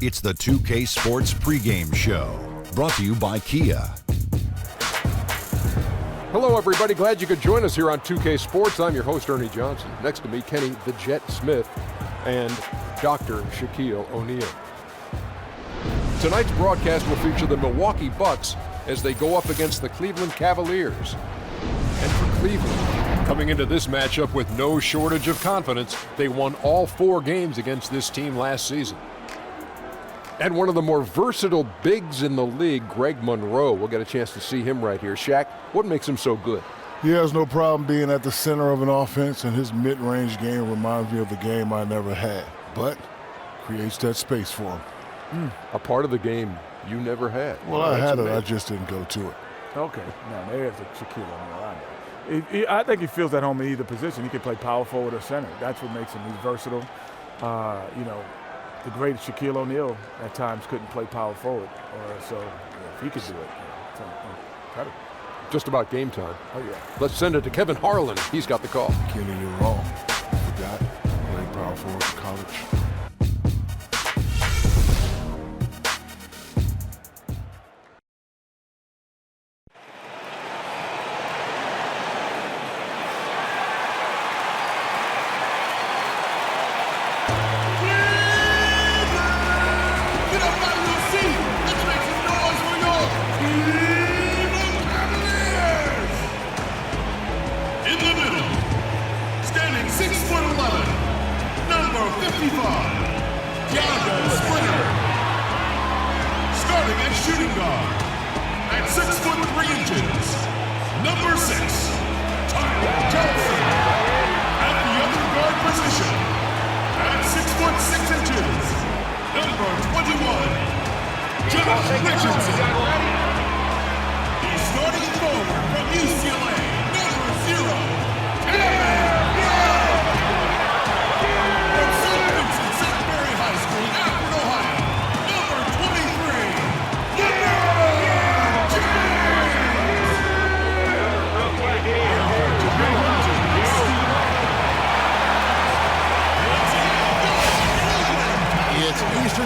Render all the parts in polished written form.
It's the 2K Sports pregame show, brought to you by Kia. Hello, everybody. Glad you could join us here on 2K Sports. I'm your host, Ernie Johnson. Next to me, Kenny the Jet Smith and Dr. Shaquille O'Neal. Tonight's broadcast will feature the Milwaukee Bucks as they go up against the Cleveland Cavaliers. And for Cleveland, coming into this matchup with no shortage of confidence, they won all 4 games against this team last season. And one of the more versatile bigs in the league, Greg Monroe. We'll get a chance to see him right here. Shaq, what makes him so good? He has no problem being at the center of an offense, and his mid-range game reminds me of the game I never had, but creates that space for him. A part of the game you never had. Well, I had it, I just didn't go to it. Okay, now there's a Shaquille O'Neal. I think he feels at home in either position. He can play power forward or center. That's what makes him. He's versatile. The great Shaquille O'Neal at times couldn't play power forward, so if he could do it, it's incredible. Just about game time. Oh, yeah. Let's send it to Kevin Harlan. He's got the call. Kenny, you're wrong. Forgot. Played power forward in college.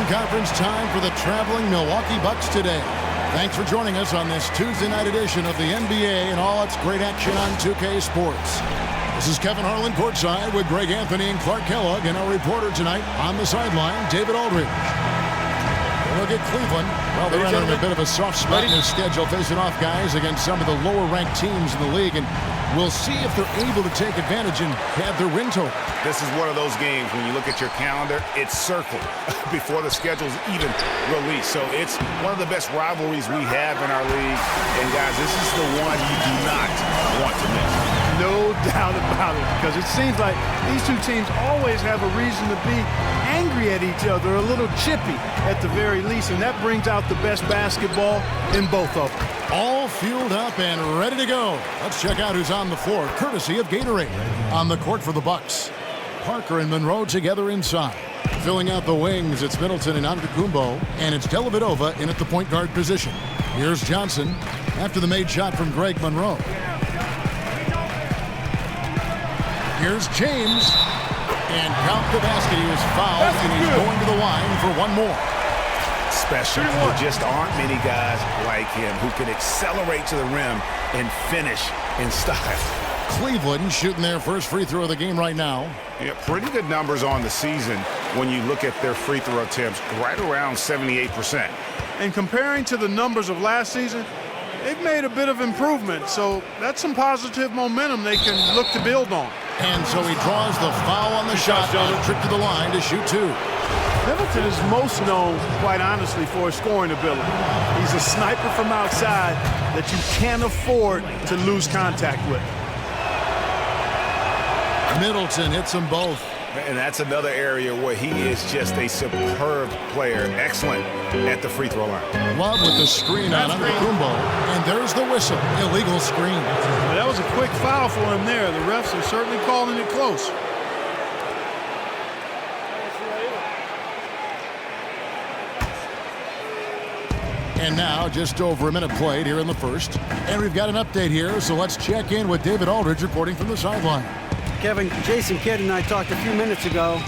Conference time for the traveling Milwaukee Bucks today. Thanks for joining us on this Tuesday night edition of the NBA and all its great action on 2K Sports. This is Kevin Harlan courtside with Greg Anthony and Clark Kellogg, and our reporter tonight on the sideline, David Aldridge. Look at Cleveland. Well, they're entering a bit of a soft spot in their schedule, facing off guys against some of the lower-ranked teams in the league, and we'll see if they're able to take advantage and have their win total. This is one of those games when you look at your calendar, it's circled before the schedule's even released. So it's one of the best rivalries we have in our league. And guys, this is the one you do not want to miss. No doubt about it, because it seems like these two teams always have a reason to be angry at each other, a little chippy at the very least, and that brings out the best basketball in both of them. All fueled up and ready to go. Let's check out who's on the floor, courtesy of Gatorade. On the court for the Bucks, Parker and Monroe together inside. Filling out the wings, it's Middleton and Antetokounmpo, and it's Dellavedova in at the point guard position. Here's Johnson after the made shot from Greg Monroe. Here's James, and count the basket. He was fouled, and he's going to the line for one more. Special. There just aren't many guys like him who can accelerate to the rim and finish in style. Cleveland shooting their first free throw of the game right now. Yeah, pretty good numbers on the season when you look at their free throw attempts, right around 78%. And comparing to the numbers of last season, they've made a bit of improvement, so that's some positive momentum they can look to build on. And so he draws the foul on the shot, and a trip to the line to shoot 2. Middleton is most known, quite honestly, for his scoring ability. He's a sniper from outside that you can't afford to lose contact with. Middleton hits them both. And that's another area where he is just a superb player. Excellent at the free throw line. Love with the screen on Antetokounmpo. And there's the whistle. Illegal screen. Well, that was a quick foul for him there. The refs are certainly calling it close. And now, just over a minute played here in the first. And we've got an update here, so let's check in with David Aldridge reporting from the sideline. Kevin, Jason Kidd and I talked a few minutes ago.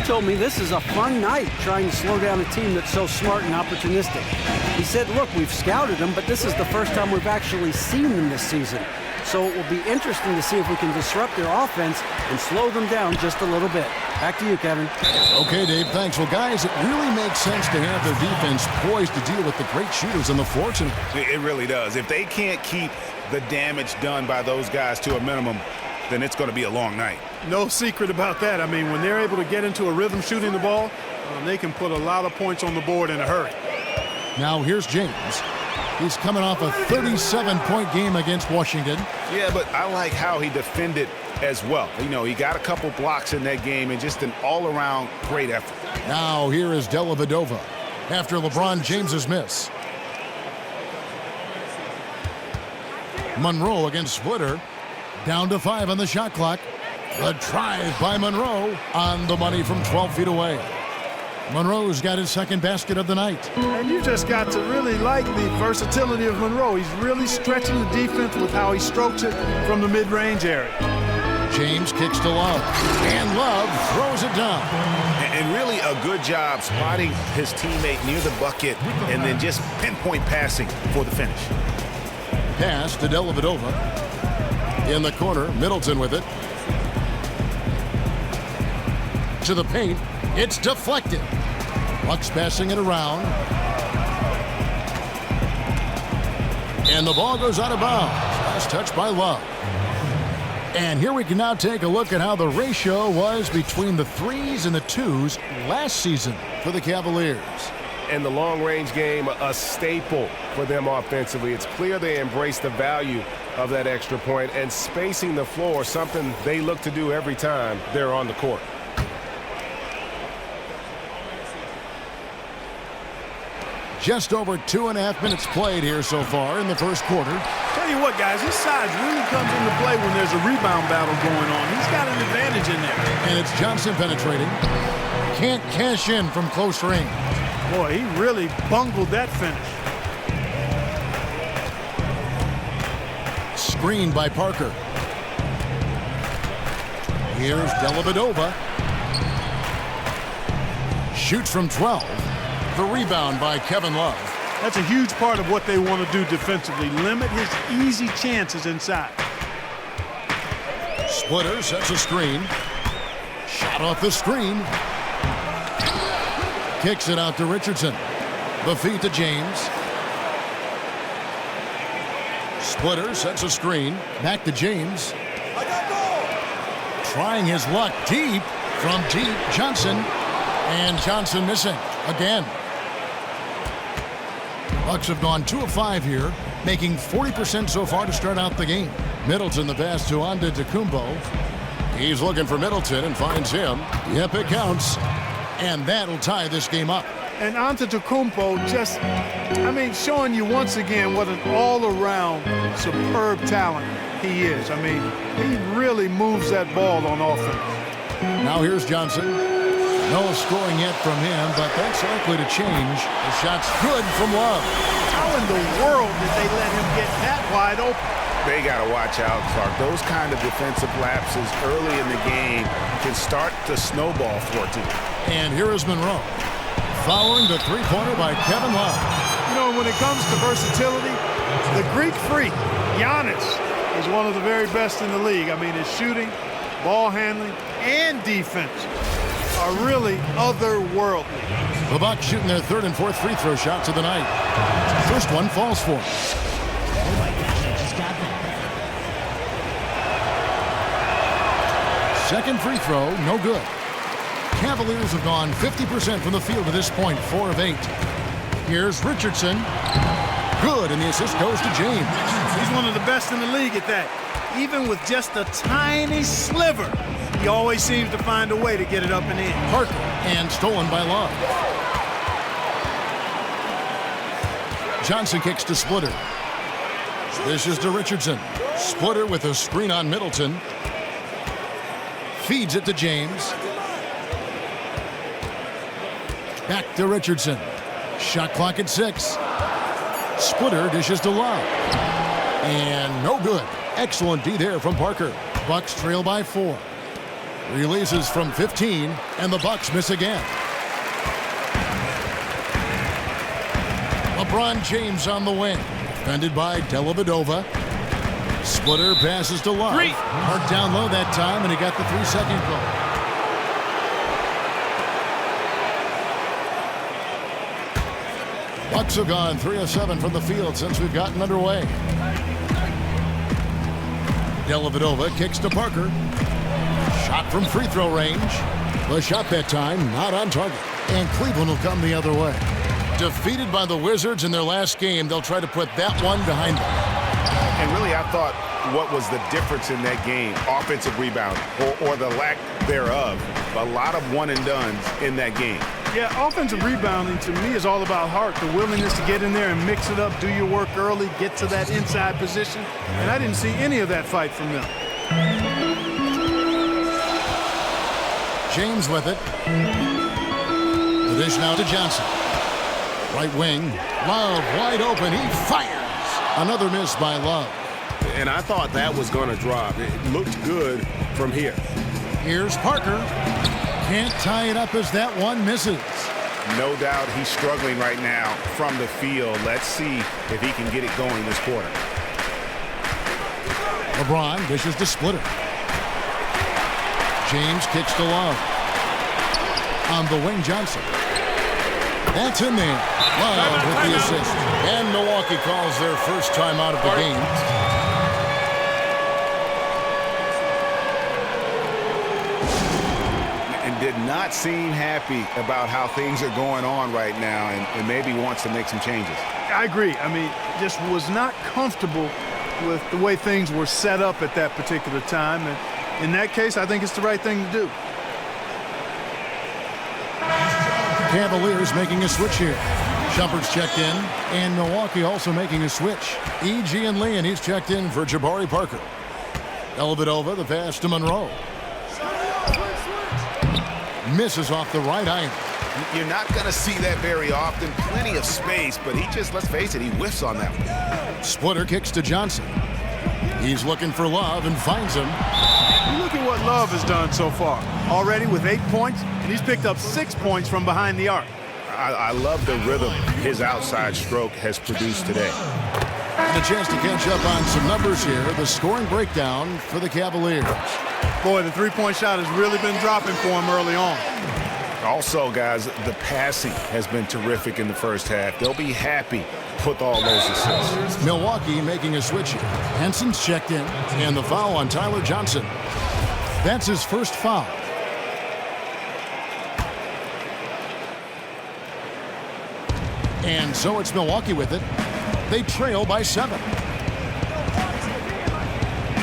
told me this is a fun night trying to slow down a team that's so smart and opportunistic. He said, look, we've scouted them, but this is the first time we've actually seen them this season. So it will be interesting to see if we can disrupt their offense and slow them down just a little bit. Back to you, Kevin. Okay, Dave, thanks. Well, guys, it really makes sense to have their defense poised to deal with the great shooters on the floor tonight. It really does. If they can't keep the damage done by those guys to a minimum, then it's going to be a long night. No secret about that. I mean, when they're able to get into a rhythm shooting the ball, they can put a lot of points on the board in a hurry. Now here's James. He's coming off a 37-point game against Washington. Yeah, but I like how he defended as well. You know, he got a couple blocks in that game and just an all-around great effort. Now here is Dellavedova after LeBron James's miss. Monroe against Splitter. Down to 5 on the shot clock. The drive by Monroe on the money from 12 feet away. Monroe's got his second basket of the night. And you just got to really like the versatility of Monroe. He's really stretching the defense with how he strokes it from the mid-range area. James kicks to Love, and Love throws it down. And really a good job spotting his teammate near the bucket and then just pinpoint passing for the finish. Pass to Dellavedova. In the corner, Middleton with it. To the paint. It's deflected. Bucks passing it around. And the ball goes out of bounds. Last touch by Love. And here we can now take a look at how the ratio was between the 3s and the 2s last season for the Cavaliers. And the long-range game, a staple for them offensively. It's clear they embrace the value of that extra point, and spacing the floor, something they look to do every time they're on the court. Just over 2.5 minutes played here so far in the first quarter. Tell you what, guys, his size really comes into play when there's a rebound battle going on. He's got an advantage in there. And it's Johnson penetrating. Can't cash in from close range. Boy, he really bungled that finish. Screened by Parker. Here's Dellavedova. Shoots from 12. The rebound by Kevin Love. That's a huge part of what they want to do defensively. Limit his easy chances inside. Splitter sets a screen. Shot off the screen. Kicks it out to Richardson. The feed to James. Splitter sets a screen. Back to James. Trying his luck deep. From deep, Johnson. And Johnson missing again. Bucks have gone 2 of 5 here, making 40% so far to start out the game. Middleton the pass to Antetokounmpo. He's looking for Middleton and finds him. Yep, it counts. And that'll tie this game up. And Antetokounmpo just, showing you once again what an all-around superb talent he is. He really moves that ball on offense. Now here's Johnson. No scoring yet from him, but that's likely to change. The shot's good from Love. How in the world did they let him get that wide open? They got to watch out, Clark. Those kind of defensive lapses early in the game can start to snowball for a team. And here is Monroe. Following the three-pointer by Kevin Love. You know, when it comes to versatility, the Greek freak, Giannis, is one of the very best in the league. His shooting, ball handling, and defense are really otherworldly. The Bucks shooting their third and fourth free throw shots of the night. First one falls for him. Second free throw, no good. Cavaliers have gone 50% from the field to this point, 4 of 8. Here's Richardson. Good, and the assist goes to James. He's one of the best in the league at that. Even with just a tiny sliver, he always seems to find a way to get it up and in. Parker, and stolen by Love. Johnson kicks to Splitter. This is to Richardson. Splitter with a screen on Middleton. Feeds it to James. Back to Richardson. Shot clock at 6. Splitter dishes to Love. And no good. Excellent D there from Parker. Bucks trail by 4. Releases from 15, and the Bucks miss again. LeBron James on the wing. Defended by Dellavedova. Splitter passes to Love. Marked down low that time, and he got the 3-second goal. Bucks have gone 3 of 7 from the field since we've gotten underway. Dellavedova kicks to Parker. Shot from free throw range. The shot that time not on target. And Cleveland will come the other way. Defeated by the Wizards in their last game, they'll try to put that one behind them. And really, I thought what was the difference in that game? Offensive rebound or the lack thereof. A lot of one-and-dones in that game. Yeah, offensive rebounding to me is all about heart, the willingness to get in there and mix it up, do your work early, get to that inside position. And I didn't see any of that fight from them. James with it. The dish now to Johnson. Right wing. Love wide open. He fires. Another miss by Love. And I thought that was going to drop. It looked good from here. Here's Parker. Can't tie it up as that one misses. No doubt he's struggling right now from the field. Let's see if he can get it going this quarter. LeBron dishes to Splitter. James kicks to Love. On the wing, Johnson. That's in there. Love with the assist. And Milwaukee calls their first time out of the game. And did not seem happy about how things are going on right now and maybe wants to make some changes. I agree. I mean, just was not comfortable with the way things were set up at that particular time. And in that case, I think it's the right thing to do. Cavaliers making a switch here. Shumpert's checked in, and Milwaukee also making a switch. E.G. and Lee, and he's checked in for Jabari Parker. Dellavedova, the pass to Monroe. Misses off the right iron. You're not going to see that very often. Plenty of space, but he just, let's face it, he whiffs on that one. Splitter kicks to Johnson. He's looking for Love and finds him. Look at what Love has done so far. Already with 8 points, and he's picked up 6 points from behind the arc. I love the rhythm his outside stroke has produced today. And a chance to catch up on some numbers here. The scoring breakdown for the Cavaliers. Boy, the three-point shot has really been dropping for him early on. Also, guys, the passing has been terrific in the first half. They'll be happy with all those assists. Milwaukee making a switch here. Henson's checked in, and the foul on Tyler Johnson. That's his first foul. And so it's Milwaukee with it. They trail by 7.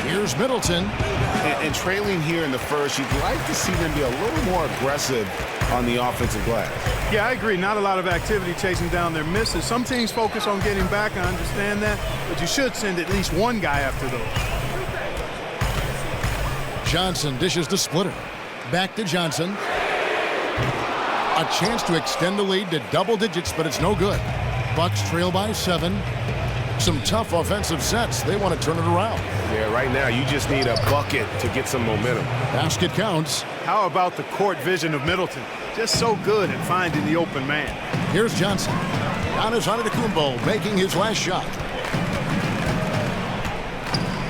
Here's Middleton. And trailing here in the first, you'd like to see them be a little more aggressive on the offensive glass. Yeah, I agree. Not a lot of activity chasing down their misses. Some teams focus on getting back. I understand that. But you should send at least one guy after those. Johnson dishes to Splitter. Back to Johnson. A chance to extend the lead to double digits, but it's no good. Bucks trail by 7. Some tough offensive sets. They want to turn it around. Yeah, right now you just need a bucket to get some momentum. Basket counts. How about the court vision of Middleton? Just so good at finding the open man. Here's Johnson. Giannis Antetokounmpo making his last shot.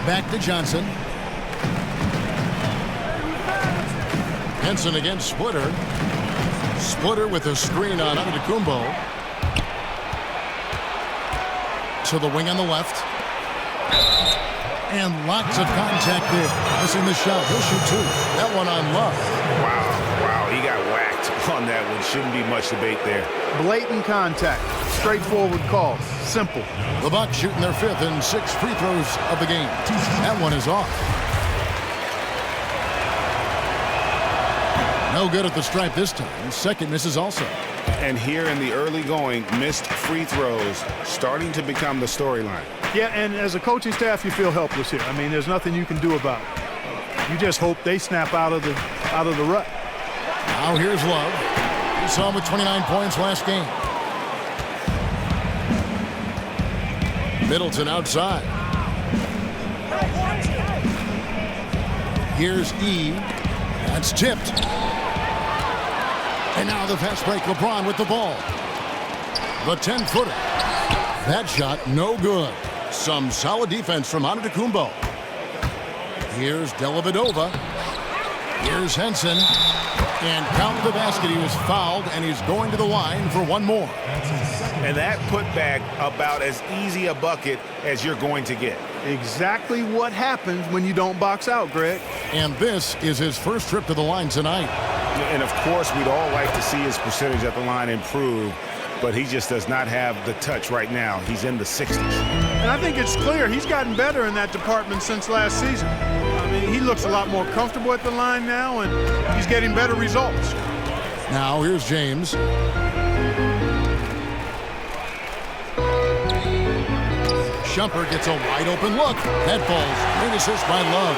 Back to Johnson. Henson against Splitter. Splitter with a screen on Antetokounmpo. To the wing on the left. And lots of contact there. Missing the shot. He'll shoot 2. That one on Love. Wow, he got whacked on that one. Shouldn't be much debate there. Blatant contact. Straightforward call. Simple. The Bucks shooting their 5th and 6th free throws of the game. That one is off. No good at the stripe this time. Second misses also. And here in the early going, missed free throws starting to become the storyline. Yeah, and as a coaching staff, you feel helpless here. I mean, there's nothing you can do about it. You just hope they snap out of the rut. Now here's Love. We saw him with 29 points last game. Middleton outside. Here's E. That's tipped. And now the fast break. LeBron with the ball. The 10-footer. That shot no good. Some solid defense from Antetokounmpo. Here's Dellavedova. Here's Henson. And count the basket. He was fouled, and he's going to the line for one more. And that putback about as easy a bucket as you're going to get. Exactly what happens when you don't box out, Greg. And this is his first trip to the line tonight. And, of course, we'd all like to see his percentage at the line improve, but he just does not have the touch right now. He's in the 60s. And I think it's clear he's gotten better in that department since last season. I mean, he looks a lot more comfortable at the line now, and he's getting better results. Now here's James. Shumpert gets a wide open look. That falls. Great assist by Love.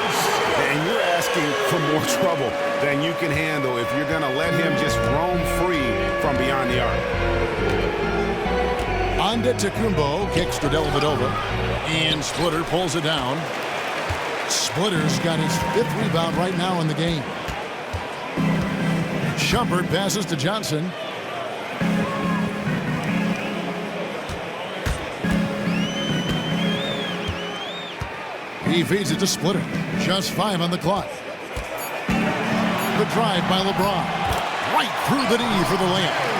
And you're asking for more trouble than you can handle if you're going to let him just roam free from beyond the arc. Antetokounmpo kicks to Dellavedova. And Splitter pulls it down. Splitter's got his 5th rebound right now in the game. Shumpert passes to Johnson. He feeds it to Splitter. Just 5 on the clock. The drive by LeBron. Right through the knee for the layup.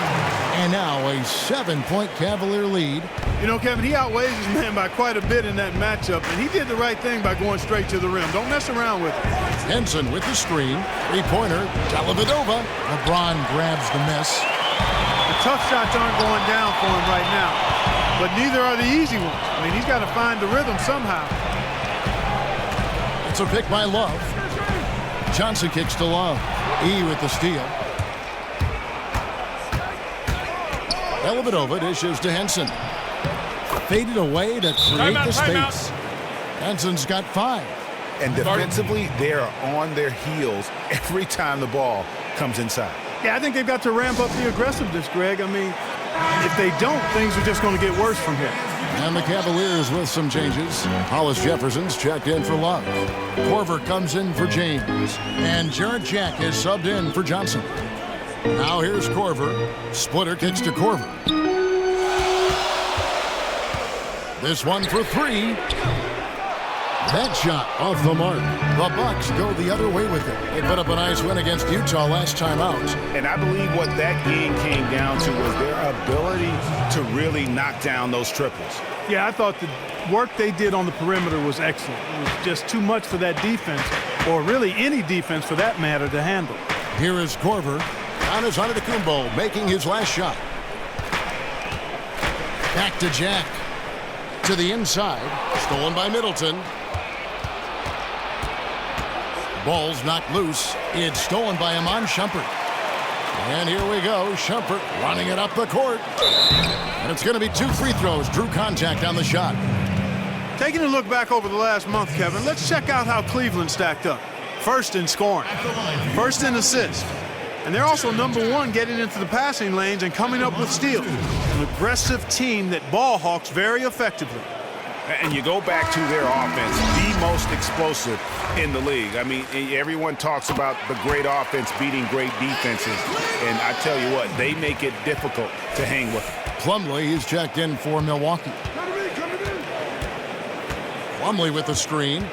And now a 7-point Cavalier lead. You know, Kevin, he outweighs his man by quite a bit in that matchup, and he did the right thing by going straight to the rim. Don't mess around with it. Henson with the screen. 3-pointer. Dellavedova. LeBron grabs the miss. The tough shots aren't going down for him right now, but neither are the easy ones. I mean, he's got to find the rhythm somehow. It's a pick by Love. Johnson kicks to Love. E with the steal. Dellavedova dishes to Henson. Faded away to create the space. Henson's got 5. And defensively, they are on their heels every time the ball comes inside. Yeah, I think they've got to ramp up the aggressiveness, Greg. I mean, if they don't, things are just going to get worse from here. And the Cavaliers with some changes. Hollis Jefferson's checked in for Love. Korver comes in for James. And Jarrett Jack is subbed in for Johnson. Now here's Korver. Splitter kicks to Korver. This one for 3. That shot off the mark. The Bucks go the other way with it. They put up a nice win against Utah last time out. And I believe what that game came down to was their ability to really knock down those triples. Yeah, I thought the work they did on the perimeter was excellent. It was just too much for that defense, or really any defense for that matter, to handle. Here is Korver. Giannis Antetokounmpo making his last shot. Back to Jack. To the inside. Stolen by Middleton. Ball's knocked loose. It's stolen by Iman Shumpert. And here we go. Shumpert running it up the court. And it's going to be 2 free throws. Drew contact on the shot. Taking a look back over the last month, Kevin, let's check out how Cleveland stacked up. First in scoring. First in assists. And they're also #1 getting into the passing lanes and coming up with steals. An aggressive team that ball hawks very effectively. And you go back to their offense, the most explosive in the league. I mean, everyone talks about the great offense beating great defenses. And I tell you what, they make it difficult to hang with them. Plumlee is checked in for Milwaukee. Plumlee with the screen.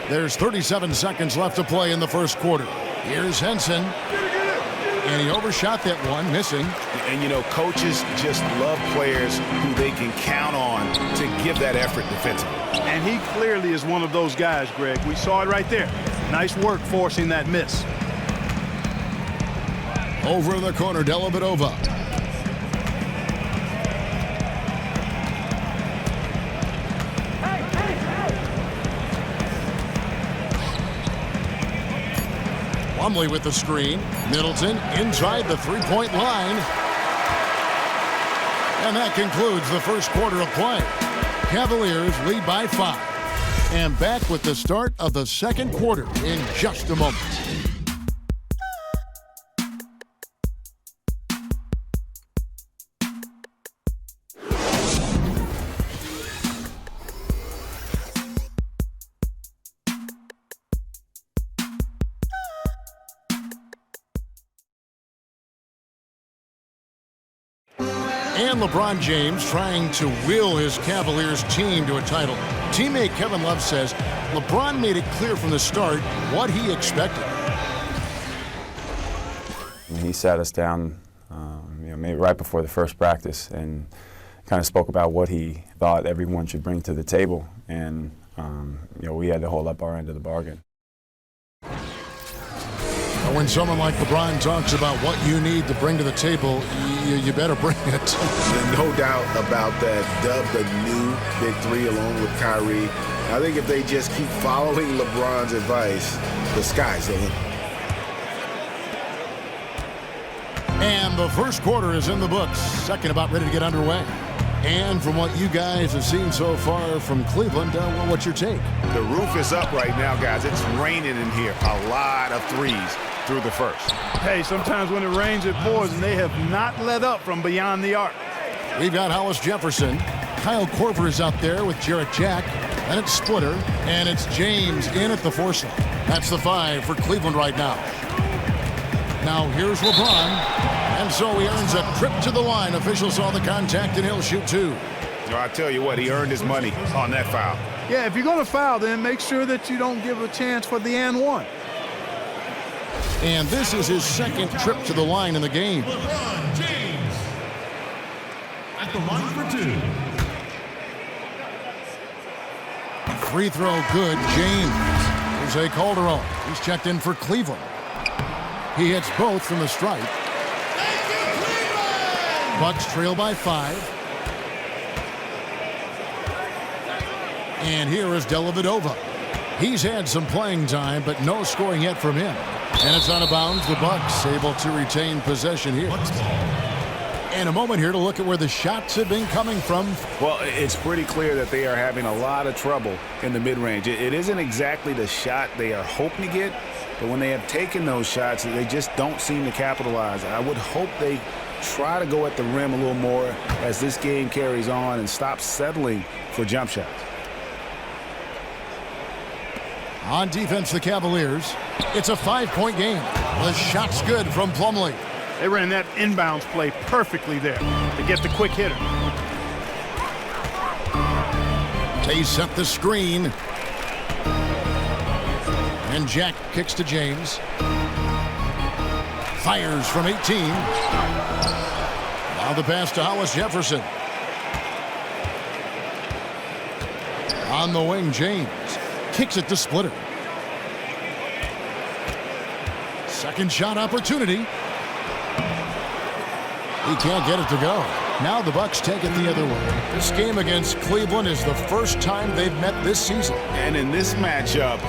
There's 37 seconds left to play in the first quarter. Here's Henson. And he overshot that one, missing. And, you know, coaches just love players who they can count on to give that effort defensively. And he clearly is one of those guys, Greg. We saw it right there. Nice work forcing that miss. Over in the corner, Dellavedova. Plumlee with the screen. Middleton inside the 3-point line. And that concludes the first quarter of play. Cavaliers lead by 5. And back with the start of the second quarter in just a moment. And LeBron James trying to will his Cavaliers team to a title. Teammate Kevin Love says LeBron made it clear from the start what he expected. He sat us down maybe right before the first practice and kind of spoke about what he thought everyone should bring to the table. And we had to hold up our end of the bargain. When someone like LeBron talks about what you need to bring to the table, you better bring it. No doubt about that. Dubbed the new Big Three along with Kyrie. I think if they just keep following LeBron's advice, the sky's the limit. And the first quarter is in the books. Second about ready to get underway. And from what you guys have seen so far from Cleveland, what's your take? The roof is up right now, guys. It's raining in here. A lot of threes through the first. Hey, sometimes when it rains, it pours, and they have not let up from beyond the arc. We've got Hollis Jefferson. Kyle Korver is out there with Jarrett Jack. And it's Splitter. And it's James in at the 4 slot. That's the 5 for Cleveland right now. Now here's LeBron. And so he earns a trip to the line. Officials saw the contact, and he'll shoot 2. I tell you what, he earned his money on that foul. Yeah, if you're going to foul, then make sure that you don't give a chance for the and one. And this is his second trip to the line in the game. LeBron James at the line for 2. Free throw good, James. Jose Calderon. He's checked in for Cleveland. He hits both from the stripe. Bucks trail by 5. And here is Dellavedova. He's had some playing time, but no scoring yet from him. And it's out of bounds. The Bucks able to retain possession here. And a moment here to look at where the shots have been coming from. Well, it's pretty clear that they are having a lot of trouble in the mid-range. It isn't exactly the shot they are hoping to get, but when they have taken those shots, they just don't seem to capitalize. I would hope they try to go at the rim a little more as this game carries on and stop settling for jump shots. On defense, the Cavaliers. It's a 5-point game. The shot's good from Plumlee. They ran that inbounds play perfectly there to get the quick hitter. They set the screen. And Jack kicks to James. Fires from 18. Now the pass to Hollis Jefferson. On the wing, James kicks it to Splitter. Second shot opportunity. He can't get it to go. Now the Bucks take it the other way. This game against Cleveland is the first time they've met this season. And in this matchup,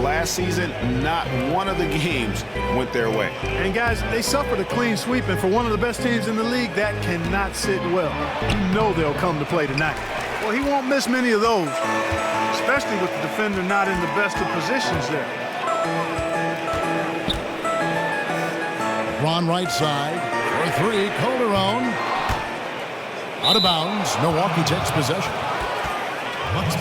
last season, not one of the games went their way. And guys, they suffered a clean sweep, and for one of the best teams in the league, that cannot sit well. You know they'll come to play tonight. Well, he won't miss many of those, especially with the defender not in the best of positions there. Ron right side for 3. Calderon out of bounds. Milwaukee takes possession.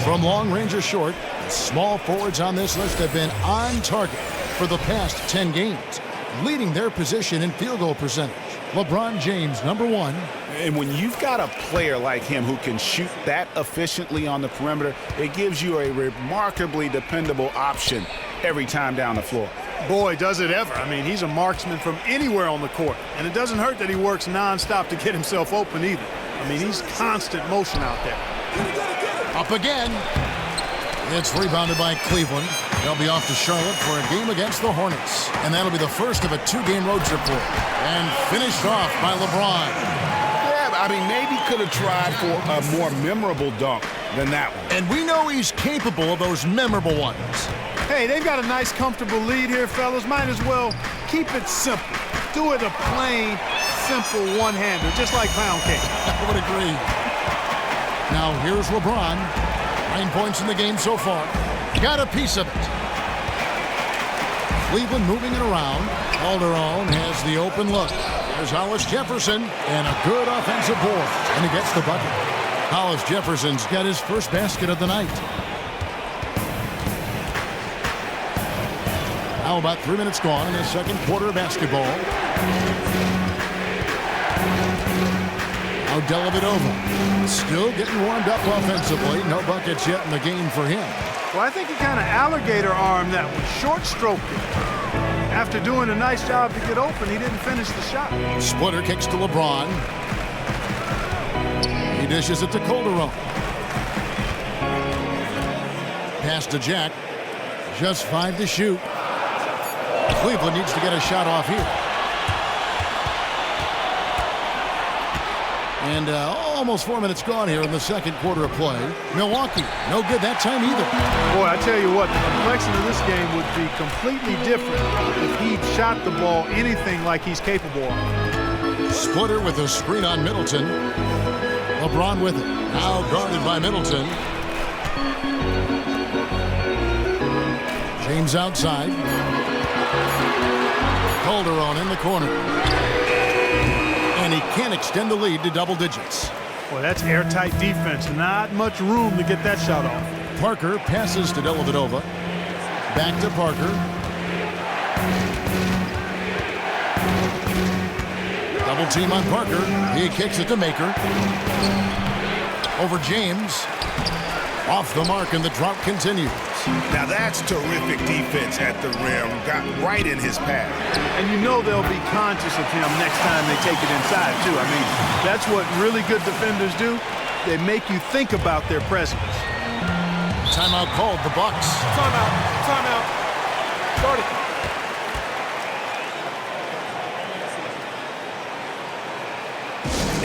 From long range or short, the small forwards on this list have been on target for the past 10 games, leading their position in field goal percentage. LeBron James, number 1. And when you've got a player like him who can shoot that efficiently on the perimeter, it gives you a remarkably dependable option every time down the floor. Boy, does it ever. I mean, he's a marksman from anywhere on the court. And it doesn't hurt that he works nonstop to get himself open either. I mean, he's constant motion out there. Up again. It's rebounded by Cleveland. They'll be off to Charlotte for a game against the Hornets. And that'll be the first of a 2-game road trip for him. And finished off by LeBron. Yeah, I mean, maybe could have tried for a more memorable dunk than that one. And we know he's capable of those memorable ones. Hey, they've got a nice, comfortable lead here, fellas. Might as well keep it simple. Do it a plain, simple one-hander, just like pound cake. I would agree. Now, here's LeBron. 9 points in the game so far. Got a piece of it. Cleveland moving it around. Calderon has the open look. There's Hollis Jefferson and a good offensive board. And he gets the bucket. Hollis Jefferson's got his first basket of the night. Now about 3 minutes gone in the second quarter of basketball. Now Dellavedova still getting warmed up offensively. No buckets yet in the game for him. Well, I think he kind of alligator armed that one, short-stroked it. After doing a nice job to get open, he didn't finish the shot. Splitter kicks to LeBron. He dishes it to Calderon. Pass to Jack. Just 5 to shoot. Cleveland needs to get a shot off here. And almost 4 minutes gone here in the second quarter of play. Milwaukee, no good that time either. Boy, I tell you what, the complexion of this game would be completely different if he shot the ball anything like he's capable of. Splitter with a screen on Middleton. LeBron with it. Now guarded by Middleton. James outside. Calderon in the corner. And he can't extend the lead to double digits. Boy, that's airtight defense. Not much room to get that shot off. Parker passes to Dellavedova. Back to Parker. Double team on Parker. He kicks it to Maker. Over James. Off the mark, and the drought continues. Now that's terrific defense at the rim. Got right in his path. And you know they'll be conscious of him next time they take it inside, too. I mean, that's what really good defenders do. They make you think about their presence. Timeout called, the Bucks. Timeout. Timeout. Start it.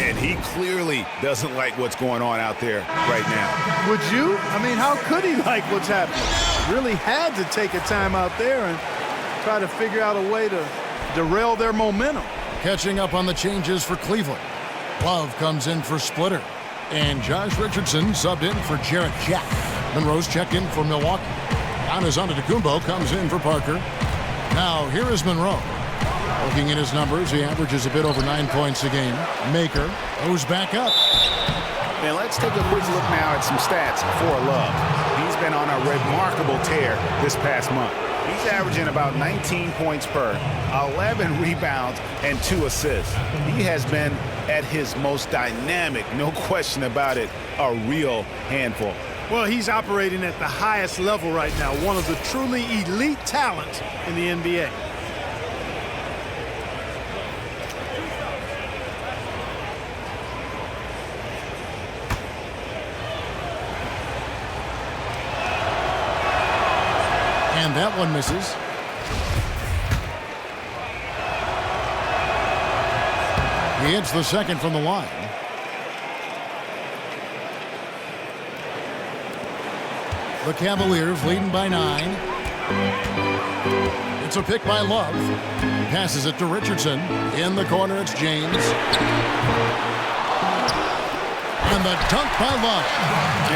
And he clearly doesn't like what's going on out there right now. Would you? I mean, how could he like what's happening? Really had to take a time out there and try to figure out a way to derail their momentum. Catching up on the changes for Cleveland. Love comes in for Splitter. And Josh Richardson subbed in for Jarrett Jack. Monroe's checked in for Milwaukee. Giannis Antetokounmpo comes in for Parker. Now here is Monroe. Looking at his numbers, he averages a bit over 9 points a game. Maker goes back up. And let's take a quick look now at some stats for Love. He's been on a remarkable tear this past month. He's averaging about 19 points per, 11 rebounds, and 2 assists. He has been at his most dynamic, no question about it, a real handful. Well, he's operating at the highest level right now, one of the truly elite talents in the NBA. And that one misses. He hits the second from the line. The Cavaliers leading by 9. It's a pick by Love. Passes it to Richardson. In the corner, it's James. And the dunk by Love.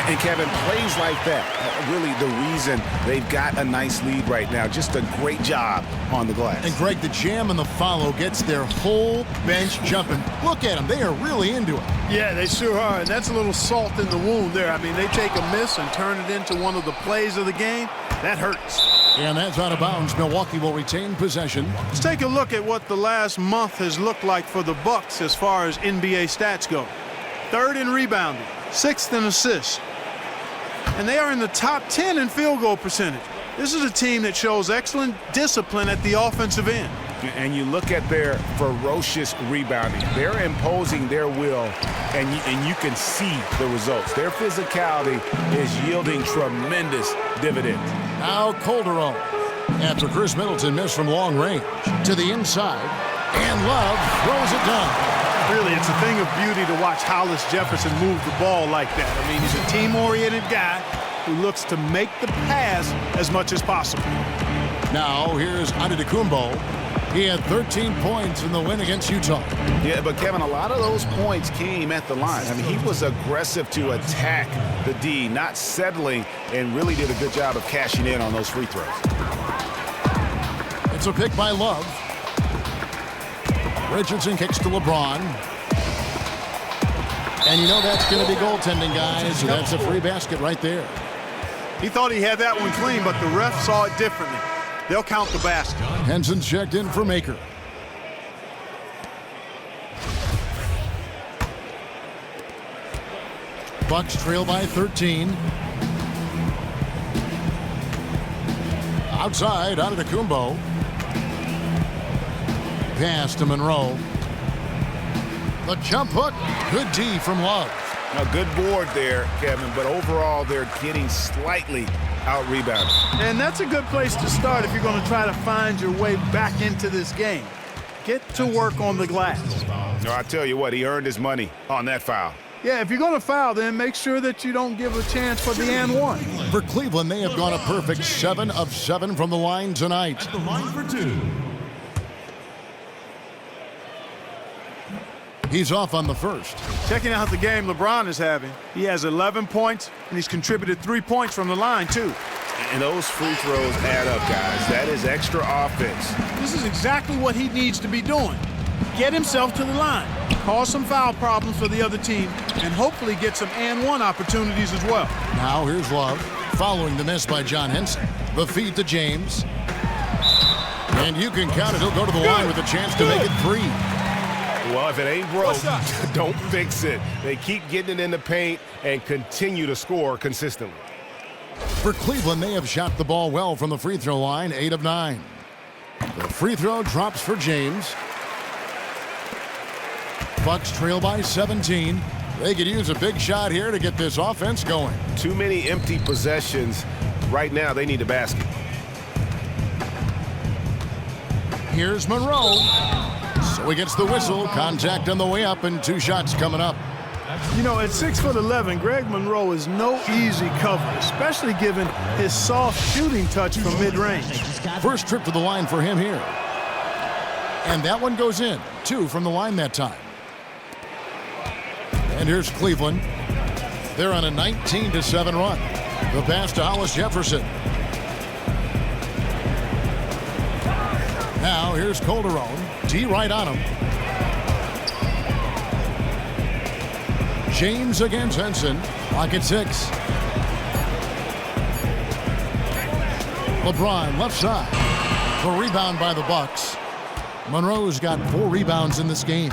And Kevin, plays like that, really the reason they've got a nice lead right now. Just a great job on the glass. And Greg, the jam and the follow gets their whole bench jumping. Look at them. They are really into it. Yeah, they sure are. And that's a little salt in the wound there. I mean, they take a miss and turn it into one of the plays of the game. That hurts. And that's out of bounds. Milwaukee will retain possession. Let's take a look at what the last month has looked like for the Bucks as far as NBA stats go. 3rd in rebounding, 6th in assists. And they are in the top 10 in field goal percentage. This is a team that shows excellent discipline at the offensive end. And you look at their ferocious rebounding. They're imposing their will, and you can see the results. Their physicality is yielding tremendous dividends. Now Calderon. After Chris Middleton missed from long range. To the inside. And Love throws it down. Really, it's a thing of beauty to watch Hollis Jefferson move the ball like that. I mean, he's a team-oriented guy who looks to make the pass as much as possible. Now, here's Antetokounmpo. He had 13 points in the win against Utah. Yeah, but Kevin, a lot of those points came at the line. I mean, he was aggressive to attack the D, not settling, and really did a good job of cashing in on those free throws. It's a pick by Love. Richardson kicks to LeBron. And you know that's going to be goaltending, guys. So that's a free basket right there. He thought he had that one clean, but the ref saw it differently. They'll count the basket. Henson's checked in for Maker. Bucks trail by 13. Outside, Antetokounmpo. Pass to Monroe. The jump hook. Good D from Love. A good board there, Kevin, but overall they're getting slightly out-rebounded. And that's a good place to start if you're going to try to find your way back into this game. Get to work on the glass. No, I tell you what, he earned his money on that foul. Yeah, if you're going to foul, then make sure that you don't give a chance for the and one. For Cleveland, they have gone a perfect 7 of 7 from the line tonight. At the line for 2. He's off on the first. Checking out the game LeBron is having. He has 11 points, and he's contributed 3 points from the line, too. And those free throws add up, guys. That is extra offense. This is exactly what he needs to be doing. Get himself to the line, cause some foul problems for the other team, and hopefully get some and one opportunities as well. Now here's Love, following the miss by John Henson. The feed to James. And you can count it. He'll go to the line with a chance to make it 3. Well, if it ain't broke, don't fix it. They keep getting it in the paint and continue to score consistently. For Cleveland, they have shot the ball well from the free throw line, 8 of 9. The free throw drops for James. Bucks trail by 17. They could use a big shot here to get this offense going. Too many empty possessions. Right now, they need a basket. Here's Monroe. So he gets the whistle. Contact on the way up, and 2 shots coming up. You know, at 6'11", Greg Monroe is no easy cover, especially given his soft shooting touch from mid-range. First trip to the line for him here. And that one goes in. 2 from the line that time. And here's Cleveland. They're on a 19-7 run. The pass to Hollis Jefferson. Now here's Calderon. D right on him. James against Henson. Clock at 6. LeBron left side. The rebound by the Bucks. Monroe's got 4 rebounds in this game.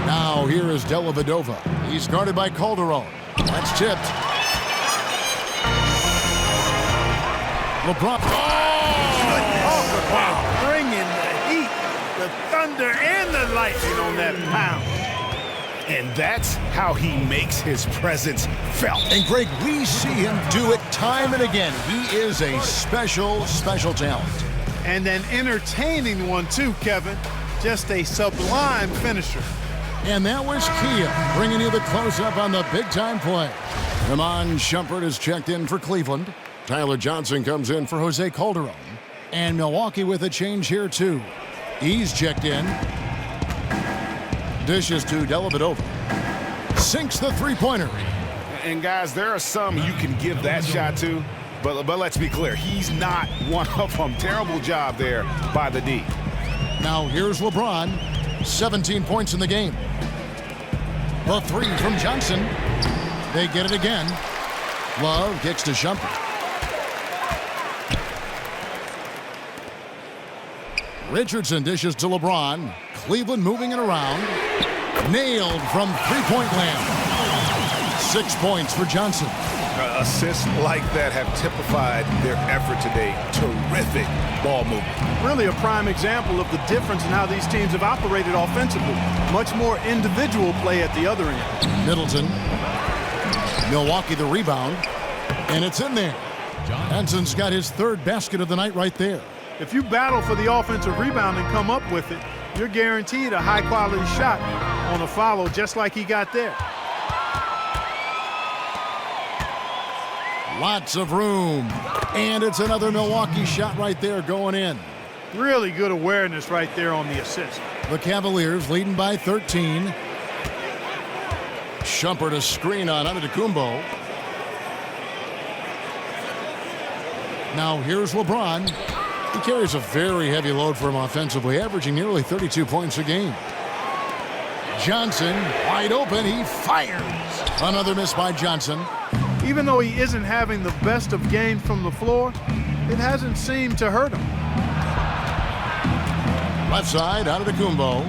Now here is Dellavedova. He's guarded by Calderon. That's tipped. LeBron. Wow. Bringing the heat, the thunder, and the lightning on that pound. And that's how he makes his presence felt. And Greg, we see him do it time and again. He is a special, special talent. And an entertaining one too, Kevin. Just a sublime finisher. And that was Kia bringing you the close-up on the big-time play. Iman Shumpert is checked in for Cleveland. Tyler Johnson comes in for Jose Calderon. And Milwaukee with a change here, too. He's checked in. Dishes to Dellavedova. Sinks the three-pointer. And, guys, there are some you can give that shot to, but let's be clear. He's not one of them. Terrible job there by the D. Now here's LeBron. 17 points in the game. The 3 from Johnson. They get it again. Love gets to Shumpert. Richardson dishes to LeBron. Cleveland moving it around. Nailed from three-point land. 6 points for Johnson. Assists like that have typified their effort today. Terrific ball movement. Really a prime example of the difference in how these teams have operated offensively. Much more individual play at the other end. Middleton. Milwaukee the rebound. And it's in there. Henson's got his 3rd basket of the night right there. If you battle for the offensive rebound and come up with it, you're guaranteed a high-quality shot on a follow just like he got there. Lots of room. And it's another Milwaukee shot right there going in. Really good awareness right there on the assist. The Cavaliers leading by 13. Shumpert a screen on Antetokounmpo. Now here's LeBron. He carries a very heavy load for him offensively, averaging nearly 32 points a game. Johnson wide open. He fires. Another miss by Johnson. Even though he isn't having the best of games from the floor, it hasn't seemed to hurt him. Left side, Antetokounmpo.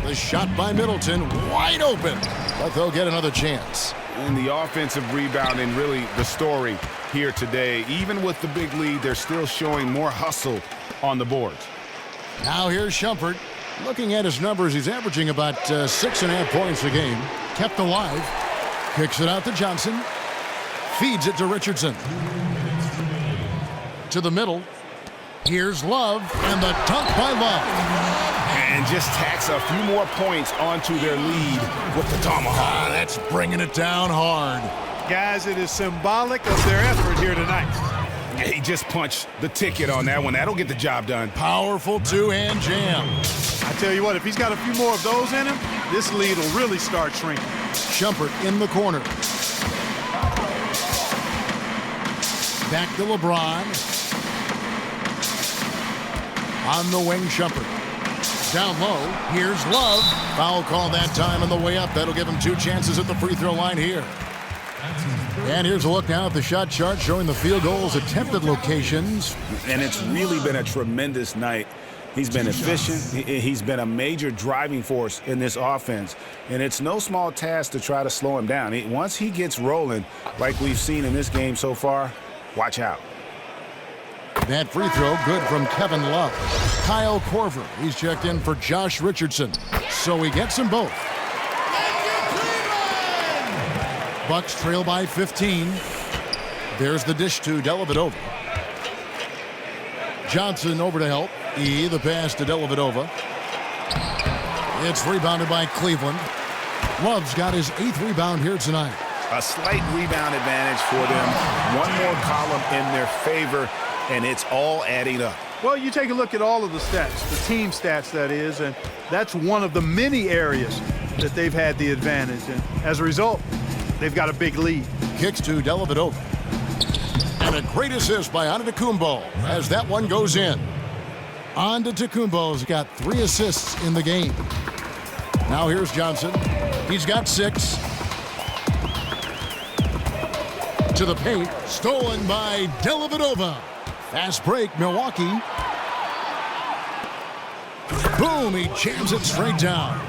The shot by Middleton, wide open, but they'll get another chance. And the offensive rebounding, really the story here today. Even with the big lead, they're still showing more hustle on the boards. Now here's Shumpert. Looking at his numbers, he's averaging about 6.5 points a game. Kept alive. Kicks it out to Johnson. Feeds it to Richardson. To the middle. Here's Love, and the dunk by Love. And just tacks a few more points onto their lead with the tomahawk. That's bringing it down hard. Guys, it is symbolic of their effort here tonight. He just punched the ticket on that one. That'll get the job done. Powerful two-hand jam. I tell you what, if he's got a few more of those in him, this lead will really start shrinking. Shumpert in the corner. Back to LeBron. On the wing, Shumpert. Down low, here's Love. Foul call that time on the way up. That'll give him 2 chances at the free throw line here. And here's a look now at the shot chart showing the field goals attempted locations. And it's really been a tremendous night. He's been efficient. He's been a major driving force in this offense. And it's no small task to try to slow him down. Once he gets rolling, like we've seen in this game so far, watch out. That free throw good from Kevin Love. Kyle Korver, he's checked in for Josh Richardson. So he gets them both. Bucks trail by 15. There's the dish to Dellavedova. Johnson over to help. The pass to Dellavedova. It's rebounded by Cleveland. Love's got his 8th rebound here tonight. A slight rebound advantage for them. One more column in their favor, and it's all adding up. Well, you take a look at all of the stats, the team stats that is, and that's one of the many areas that they've had the advantage. And as a result, they've got a big lead. Kicks to Dellavedova. And a great assist by Antetokounmpo as that one goes in. Antetokounmpo's got 3 assists in the game. Now here's Johnson. He's got 6. To the paint. Stolen by Dellavedova. Fast break, Milwaukee. Boom, he jams it straight down.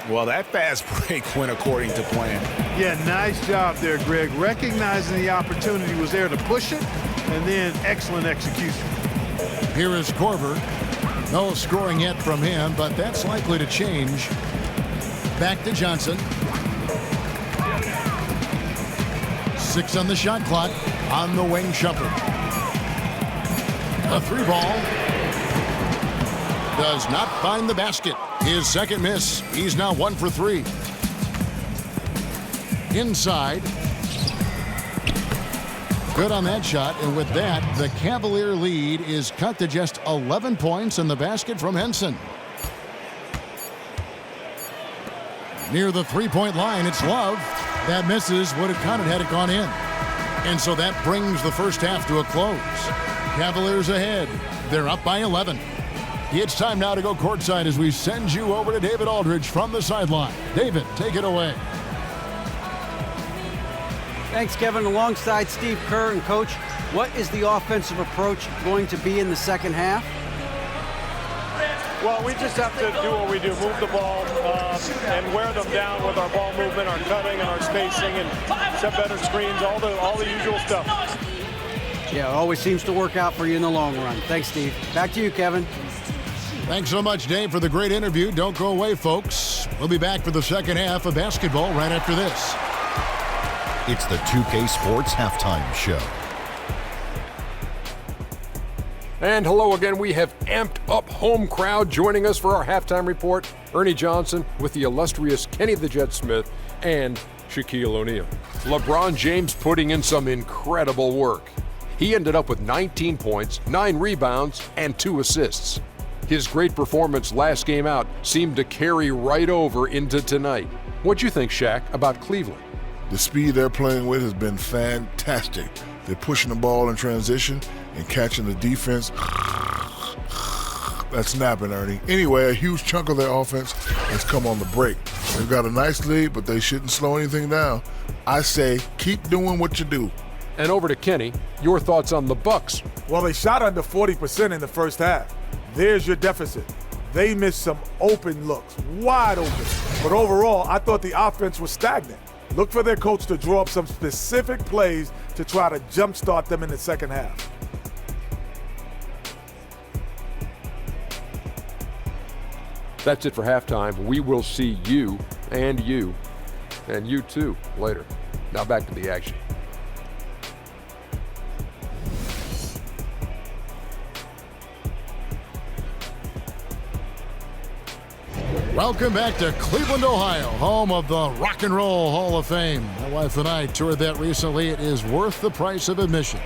Well, that fast break went according to plan. Yeah, nice job there, Greg. Recognizing the opportunity was there to push it, and then excellent execution. Here is Korver. No scoring yet from him, but that's likely to change. Back to Johnson. 6 on the shot clock. On the wing, Shumpert. A 3 ball. Does not find the basket. His second miss. He's now 1 for 3. Inside. Good on that shot, and with that, the Cavalier lead is cut to just 11 points in the basket from Henson. Near the three-point line, it's Love. That misses, would have counted had it gone in. And so that brings the first half to a close. Cavaliers ahead. They're up by 11. It's time now to go courtside as we send you over to David Aldridge from the sideline. David, take it away. Thanks, Kevin. Alongside Steve Kerr and Coach, what is the offensive approach going to be in the second half? Well, we just have to do what we do, move the ball and wear them down with our ball movement, our cutting, and our spacing, and set better screens, all the usual stuff. Yeah, it always seems to work out for you in the long run. Thanks, Steve. Back to you, Kevin. Thanks so much, Dave, for the great interview. Don't go away, folks. We'll be back for the second half of basketball right after this. It's the 2K Sports Halftime Show. And hello again. We have amped up home crowd joining us for our halftime report. Ernie Johnson with the illustrious Kenny the Jet Smith and Shaquille O'Neal. LeBron James putting in some incredible work. He ended up with 19 points, 9 rebounds, and 2 assists. His great performance last game out seemed to carry right over into tonight. What'd you think, Shaq, about Cleveland? The speed they're playing with has been fantastic. They're pushing the ball in transition and catching the defense. That's snapping, Ernie. Anyway, a huge chunk of their offense has come on the break. They've got a nice lead, but they shouldn't slow anything down. I say keep doing what you do. And over to Kenny, your thoughts on the Bucks. Well, they shot under 40% in the first half. There's your deficit. They missed some open looks, wide open. But overall, I thought the offense was stagnant. Look for their coach to draw up some specific plays to try to jumpstart them in the second half. That's it for halftime. We will see you and you too later. Now back to the action. Welcome back to Cleveland, Ohio, home of the Rock and Roll Hall of Fame. My wife and I toured that recently. It is worth the price of admission.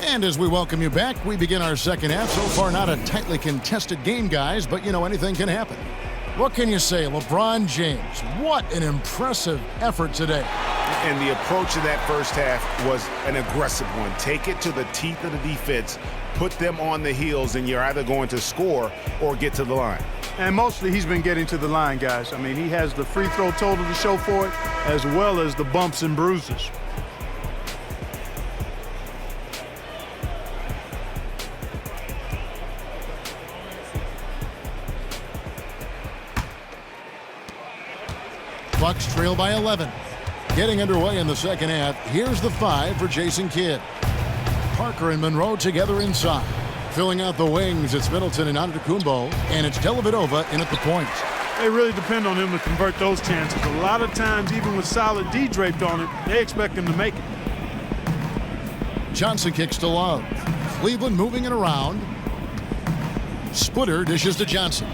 And as we welcome you back, we begin our second half. So far, not a tightly contested game, guys, but, anything can happen. What can you say? LeBron James, what an impressive effort today. And the approach in that first half was an aggressive one. Take it to the teeth of the defense, put them on the heels, and you're either going to score or get to the line. And mostly he's been getting to the line, guys. I mean, he has the free throw total to show for it, as well as the bumps and bruises. Bucks trail by 11. Getting underway in the second half, here's the 5 for Jason Kidd. Parker and Monroe together inside. Filling out the wings, it's Middleton and Antetokounmpo, and it's Dellavedova in at the point. They really depend on him to convert those chances. A lot of times, even with solid D draped on it, they expect him to make it. Johnson kicks to Love. Cleveland moving it around. Splitter dishes to Johnson.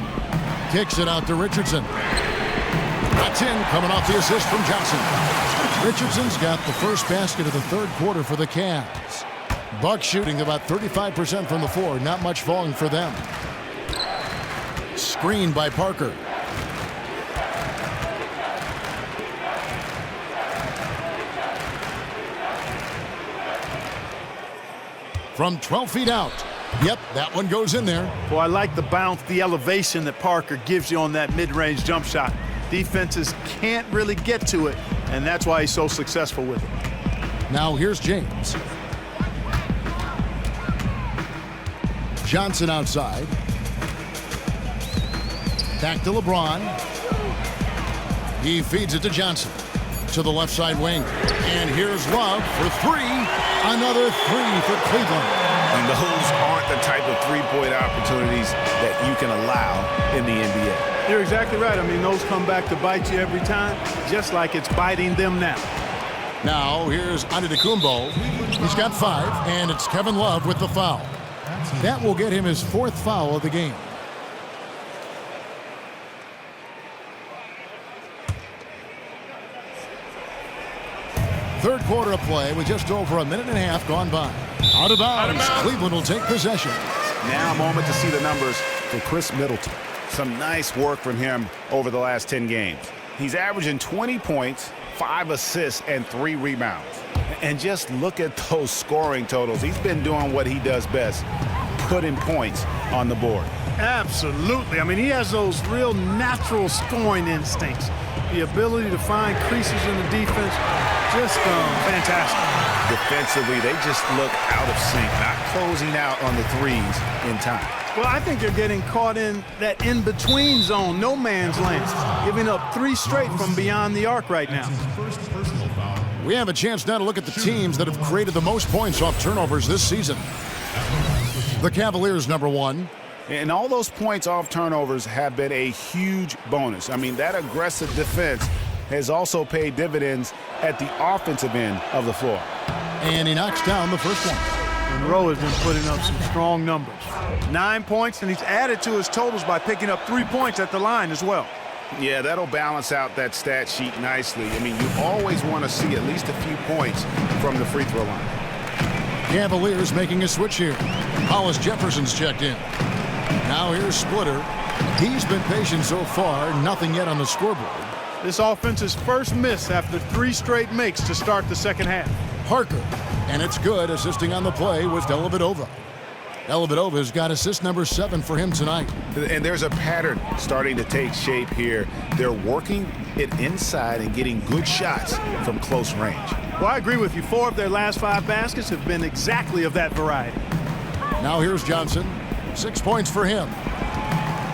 Kicks it out to Richardson. That's in, coming off the assist from Johnson. Richardson's got the first basket of the third quarter for the Cavs. Bucks shooting about 35% from the floor, not much falling for them. Screen by Parker. From 12 feet out. Yep, that one goes in there. Well, I like the bounce, the elevation that Parker gives you on that mid-range jump shot. Defenses can't really get to it, and that's why he's so successful with it. Now here's James. Johnson outside. Back to LeBron. He feeds it to Johnson. To the left side wing. And here's Love for 3. Another 3 for Cleveland. And those aren't the type of three-point opportunities that you can allow in the NBA. You're exactly right. I mean, those come back to bite you every time, just like it's biting them now. Now, here's Antetokounmpo. He's got 5, and it's Kevin Love with the foul. That will get him his 4th foul of the game. Third quarter of play with just over a minute and a half gone by. Out of bounds. Cleveland will take possession. Now a moment to see the numbers for Chris Middleton. Some nice work from him over the last 10 games. He's averaging 20 points, 5 assists, and 3 rebounds. And just look at those scoring totals. He's been doing what he does best, putting points on the board. Absolutely. I mean, he has those real natural scoring instincts. The ability to find creases in the defense, just fantastic. Defensively, they just look out of sync, not closing out on the threes in time. Well, I think they're getting caught in that in-between zone, no man's land, giving up 3 straight from beyond the arc right now. We have a chance now to look at the teams that have created the most points off turnovers this season. The Cavaliers, number 1. And all those points off turnovers have been a huge bonus. I mean, that aggressive defense has also paid dividends at the offensive end of the floor. And he knocks down the first one. Monroe has been putting up some strong numbers. 9 points, and he's added to his totals by picking up 3 points at the line as well. Yeah, that'll balance out that stat sheet nicely. I mean, you always want to see at least a few points from the free throw line. Cavaliers making a switch here. Hollis Jefferson's checked in. Now here's Splitter. He's been patient so far, nothing yet on the scoreboard. This offense's first miss after 3 straight makes to start the second half. Parker, and it's good. Assisting on the play was Dellavedova. Dellavedova's got assist number 7 for him tonight. And there's a pattern starting to take shape here. They're working it inside and getting good shots from close range. Well, I agree with you. 4 of their last 5 baskets have been exactly of that variety. Now here's Johnson. 6 points for him.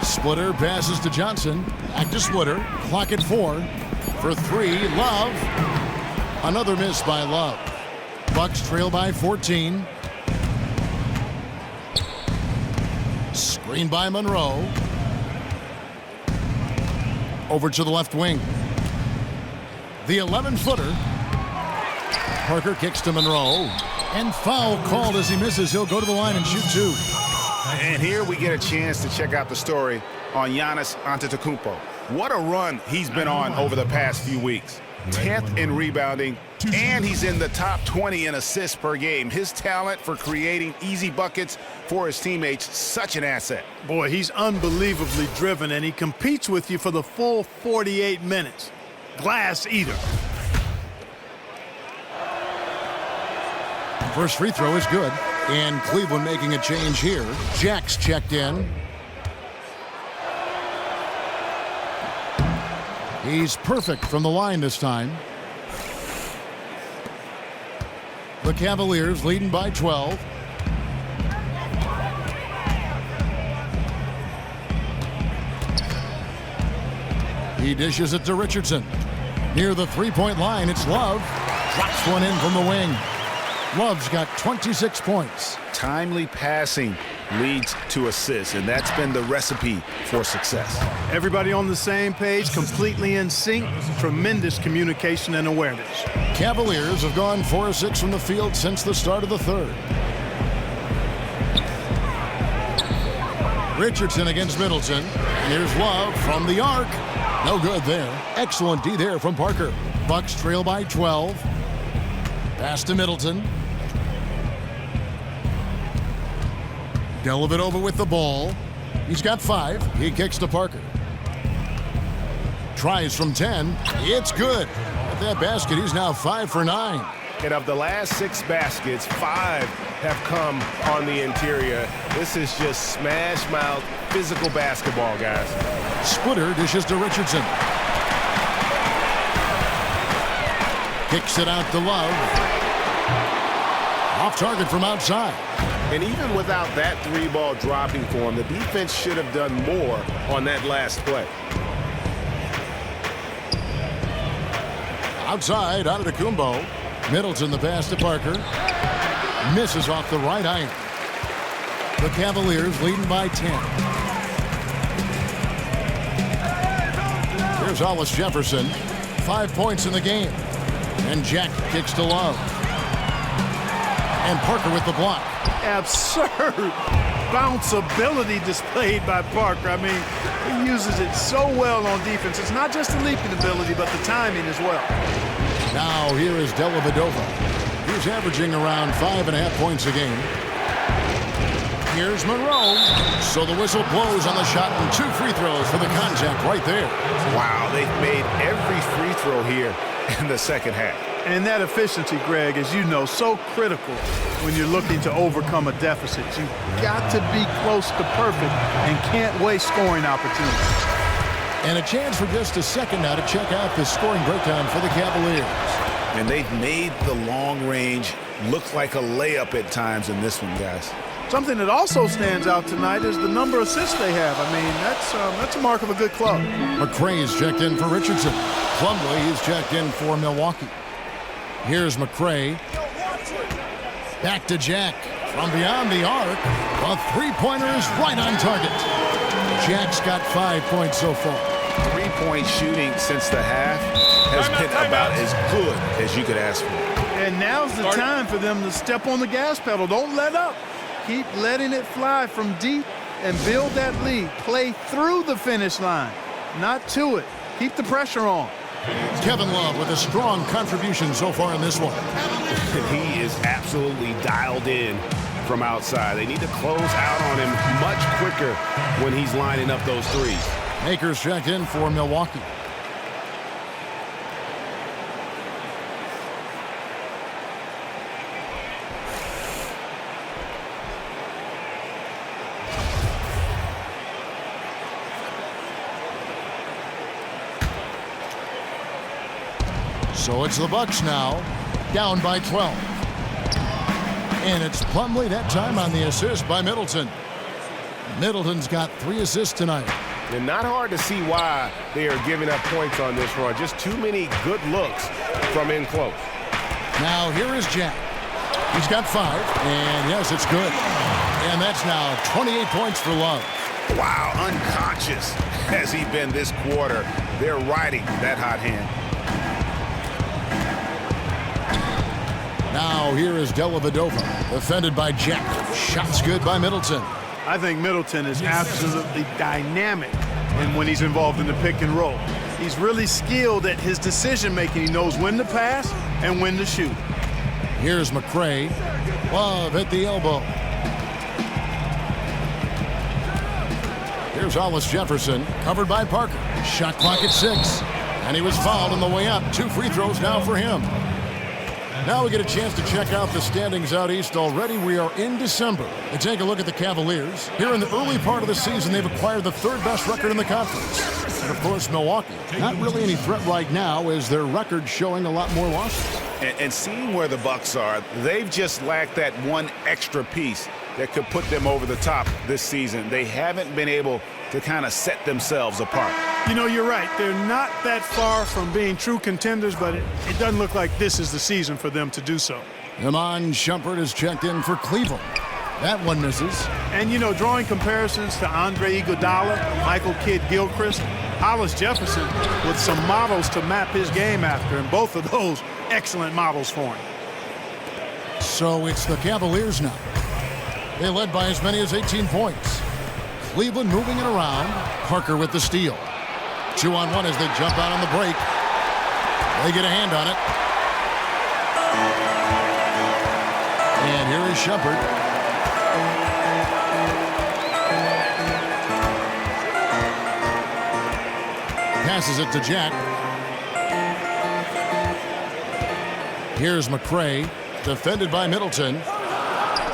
Splitter passes to Johnson. Back to Splitter. Clock at 4. For 3, Love. Another miss by Love. Bucks trail by 14. Screen by Monroe. Over to the left wing. The 11-footer. Parker kicks to Monroe. And foul called as he misses. He'll go to the line and shoot 2. And here we get a chance to check out the story on Giannis Antetokounmpo. What a run he's been on over the past few weeks. 10th in rebounding, and he's in the top 20 in assists per game. His talent for creating easy buckets for his teammates, such an asset. Boy, he's unbelievably driven, and he competes with you for the full 48 minutes. Glass eater. First free throw is good. And Cleveland making a change here. Jack's checked in. He's perfect from the line this time. The Cavaliers leading by 12. He dishes it to Richardson. Near the three-point line, it's Love. Drops one in from the wing. Love's got 26 points. Timely passing leads to assists, and that's been the recipe for success. Everybody on the same page, completely in sync. Tremendous communication and awareness. Cavaliers have gone 4 of 6 from the field since the start of the third. Richardson against Middleton. Here's Love from the arc. No good there. Excellent D there from Parker. Bucks trail by 12. Pass to Middleton. Dellavedova with the ball. He's got 5. He kicks to Parker. Tries from 10. It's good. At that basket, he's now 5 for 9. And of the last 6 baskets, 5 have come on the interior. This is just smash mouth physical basketball, guys. Splitter dishes to Richardson. Kicks it out to Love. Off target from outside. And even without that 3-ball dropping for him, the defense should have done more on that last play. Outside, Antetokounmpo. Middleton the pass to Parker. Misses off the right iron. The Cavaliers leading by 10. Here's Hollis Jefferson. 5 points in the game. And Jack kicks to Love. And Parker with the block. Absurd bounceability displayed by Parker. I mean, he uses it so well on defense. It's not just the leaping ability, but the timing as well. Now here is Dellavedova. He's averaging around 5.5 points a game. Here's Monroe. So the whistle blows on the shot and 2 free throws for the contact right there. Wow, they've made every free throw here in the second half. And that efficiency, Greg, as you know, so critical when you're looking to overcome a deficit. You've got to be close to perfect and can't waste scoring opportunities. And a chance for just a second now to check out the scoring breakdown for the Cavaliers. And they've made the long range look like a layup at times in this one, guys. Something that also stands out tonight is the number of assists they have. I mean, that's a mark of a good club. McRae is checked in for Richardson. Plumlee is checked in for Milwaukee. Here's McRae. Back to Jack. From beyond the arc, a three-pointer is right on target. Jack's got 5 points so far. 3-point shooting since the half has been about as good as you could ask for. And now's the time for them to step on the gas pedal. Don't let up. Keep letting it fly from deep and build that lead. Play through the finish line, not to it. Keep the pressure on. Kevin Love with a strong contribution so far in this one. He is absolutely dialed in from outside. They need to close out on him much quicker when he's lining up those threes. Akers checked in for Milwaukee. So it's the Bucks now, down by 12. And it's Plumlee that time on the assist by Middleton. Middleton's got 3 assists tonight. And not hard to see why they are giving up points on this run. Just too many good looks from in close. Now here is Jack. He's got 5, and yes, it's good. And that's now 28 points for Love. Wow, unconscious has he been this quarter. They're riding that hot hand. Now here is Dellavedova, defended by Jack. Shots good by Middleton. I think Middleton is absolutely dynamic and when he's involved in the pick and roll. He's really skilled at his decision-making. He knows when to pass and when to shoot. Here's McRae. Love at the elbow. Here's Hollis Jefferson, covered by Parker. Shot clock at 6. And he was fouled on the way up. 2 free throws now for him. Now we get a chance to check out the standings out east. Already we are in December. And take a look at the Cavaliers. Here in the early part of the season, they've acquired the 3rd best record in the conference. And of course, Milwaukee. Not really any threat right now as their record showing a lot more losses. And seeing where the Bucks are, they've just lacked that one extra piece that could put them over the top this season. They haven't been able to kind of set themselves apart. You know, you're right. They're not that far from being true contenders, but it doesn't look like this is the season for them to do so. Iman Shumpert is checked in for Cleveland. That one misses. And, you know, drawing comparisons to Andre Iguodala, Michael Kidd-Gilchrist, Hollis Jefferson with some models to map his game after, and both of those excellent models for him. So it's the Cavaliers now. They led by as many as 18 points. Cleveland moving it around. Parker with the steal. 2-on-1 as they jump out on the break. They get a hand on it. And here is Shumpert. Passes it to Jack. Here's McRae, defended by Middleton.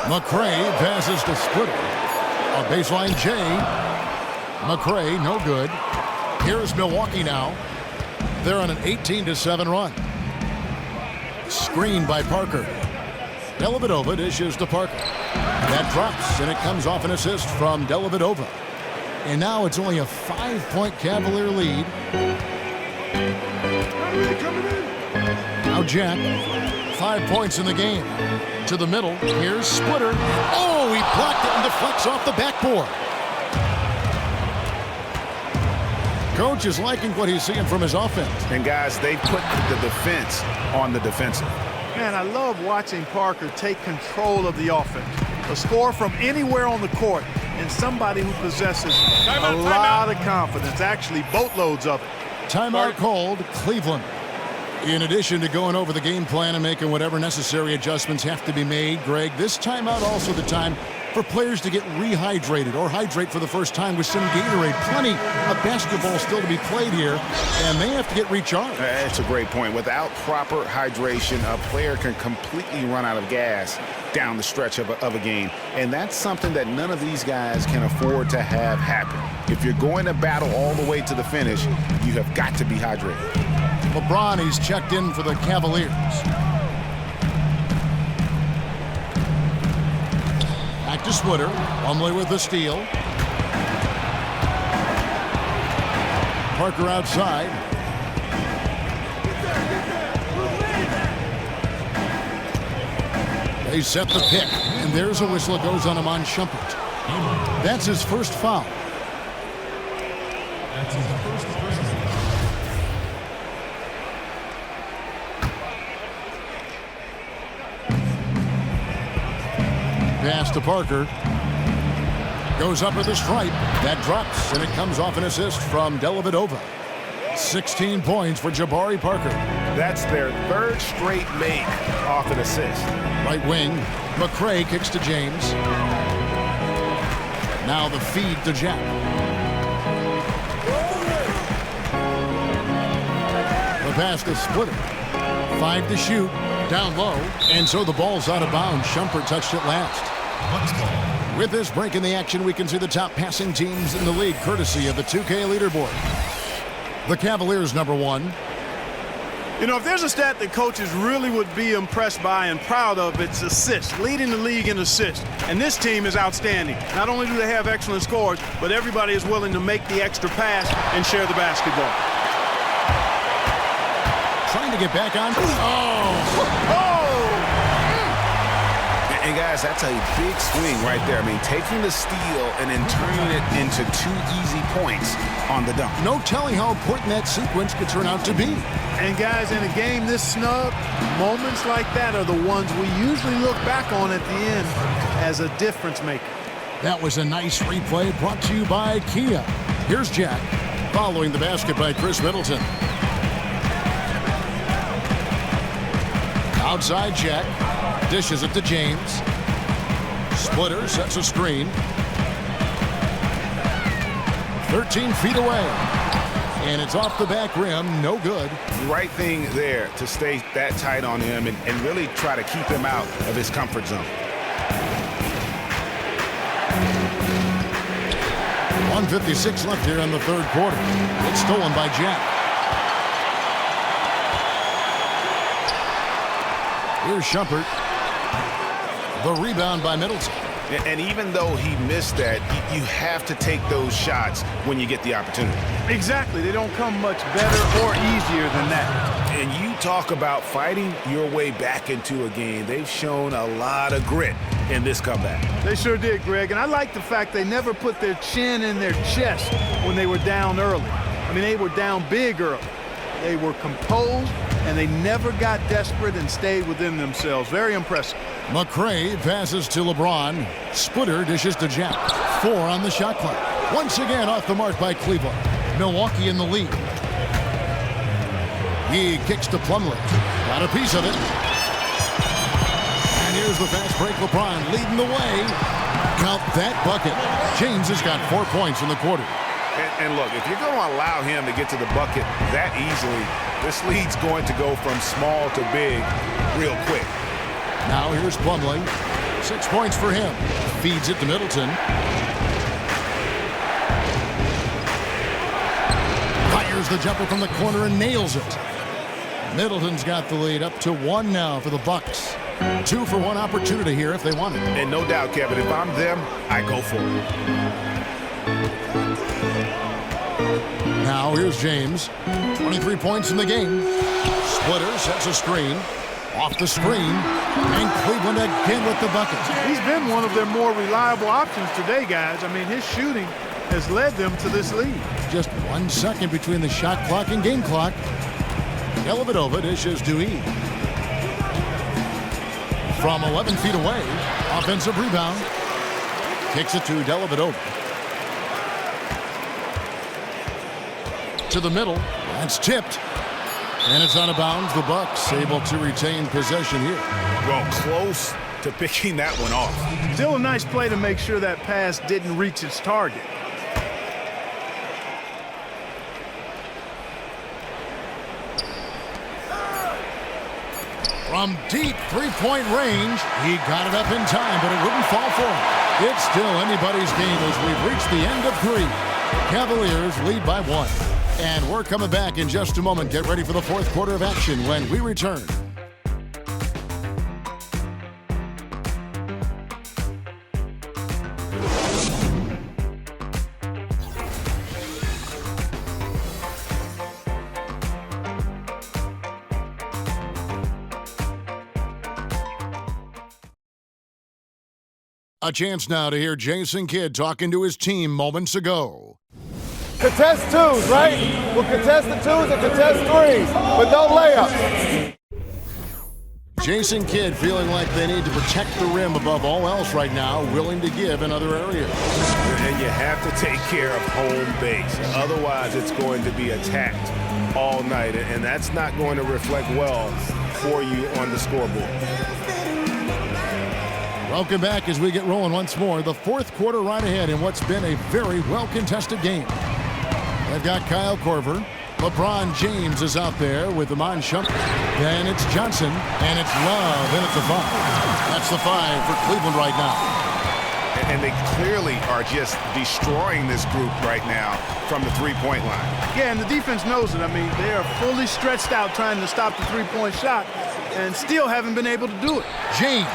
McRae passes to Splitter. A baseline J. McRae, no good. Here's Milwaukee now. They're on an 18-7 run. Screen by Parker. Dellavedova dishes to Parker. That drops, and it comes off an assist from Dellavedova. And now it's only a 5-point Cavalier lead. Now Jack, 5 points in the game. To the middle, here's Splitter. Oh, he blocked it and deflects off the backboard. Coach is liking what he's seeing from his offense. And guys, they put the defense on the defensive. Man, I love watching Parker take control of the offense. A score from anywhere on the court, and somebody who possesses a lot of confidence, actually boatloads of it. Timeout called, Cleveland. In addition to going over the game plan and making whatever necessary adjustments have to be made, Greg, this timeout also the time for players to get rehydrated or hydrate for the first time with some Gatorade. Plenty of basketball still to be played here, and they have to get recharged. That's a great point. Without proper hydration, a player can completely run out of gas down the stretch of a game. And that's something that none of these guys can afford to have happen. If you're going to battle all the way to the finish, you have got to be hydrated. LeBron, he's checked in for the Cavaliers. Back to Splitter. Plumlee with the steal. Parker outside. They set the pick, and there's a whistle that goes on Iman Shumpert. That's his first foul. That's his first personal. Pass to Parker. Goes up with a stripe. That drops, and it comes off an assist from Dellavedova. 16 points for Jabari Parker. That's their 3rd straight make off an assist. Right wing. McRae kicks to James. Now the feed to Jack. The pass to Splitter. 5 to shoot. Down low. And so the ball's out of bounds. Shumpert touched it last. With this break in the action, we can see the top passing teams in the league, courtesy of the 2K leaderboard. The Cavaliers, number 1. You know, if there's a stat that coaches really would be impressed by and proud of, it's assists, leading the league in assists. And this team is outstanding. Not only do they have excellent scores, but everybody is willing to make the extra pass and share the basketball. Trying to get back on. Oh! And guys, that's a big swing right there. I mean, taking the steal and then turning it into 2 easy points on the dunk. No telling how important that sequence could turn out to be. And guys, in a game this snug, moments like that are the ones we usually look back on at the end as a difference maker. That was a nice replay brought to you by Kia. Here's Jack following the basket by Chris Middleton. Outside Jack. Dishes it to James. Splitter sets a screen. 13 feet away. And it's off the back rim. No good. Right thing there to stay that tight on him and really try to keep him out of his comfort zone. 1:56 left here in the third quarter. It's stolen by Jack. Here's Shumpert. The rebound by Middleton. And even though he missed that, you have to take those shots when you get the opportunity. Exactly. They don't come much better or easier than that. And you talk about fighting your way back into a game. They've shown a lot of grit in this comeback. They sure did, Greg. And I like the fact they never put their chin in their chest when they were down early. I mean, they were down big early. They were composed, and they never got desperate and stayed within themselves. Very impressive. McRae passes to LeBron. Splitter dishes to Jack. 4 on the shot clock. Once again off the mark by Cleveland. Milwaukee in the lead. He kicks to Plumlee. Got a piece of it. And here's the fast break. LeBron leading the way. Count that bucket. James has got 4 points in the quarter. And look, if you're going to allow him to get to the bucket that easily, this lead's going to go from small to big real quick. Now here's Plumlee. 6 points for him. Feeds it to Middleton. Fires the jumper from the corner and nails it. Middleton's got the lead up to 1 now for the Bucks. 2 for 1 opportunity here if they want it. And no doubt, Kevin, if I'm them, I go for it. Now here's James. 23 points in the game. Splitter sets a screen. Off the screen. And Cleveland again with the bucket. He's been one of their more reliable options today, guys. I mean, his shooting has led them to this lead. Just 1 second between the shot clock and game clock. Dellavedova dishes to E. From 11 feet away. Offensive rebound. Kicks it to Dellavedova. To the middle. That's tipped. And it's out of bounds. The Bucks able to retain possession here. Well, close to picking that one off. Still a nice play to make sure that pass didn't reach its target. From deep three-point range, he got it up in time, but it wouldn't fall for him. It's still anybody's game as we've reached the end of 3. Cavaliers lead by 1. And we're coming back in just a moment. Get ready for the fourth quarter of action when we return. A chance now to hear Jason Kidd talking to his team moments ago. Contest 2s, right? We'll contest the 2s and contest 3s, but no layups. Jason Kidd feeling like they need to protect the rim above all else right now, willing to give in other areas. And you have to take care of home base. Otherwise, it's going to be attacked all night, and that's not going to reflect well for you on the scoreboard. Welcome back as we get rolling once more. The fourth quarter right ahead in what's been a very well-contested game. They've got Kyle Korver. LeBron James is out there with Iman Shumpert. Then it's Johnson, and it's Love, and it's a 5. That's the 5 for Cleveland right now. and they clearly are just destroying this group right now from the three-point line. Yeah, and the defense knows it. I mean, they are fully stretched out trying to stop the three-point shot and still haven't been able to do it. James,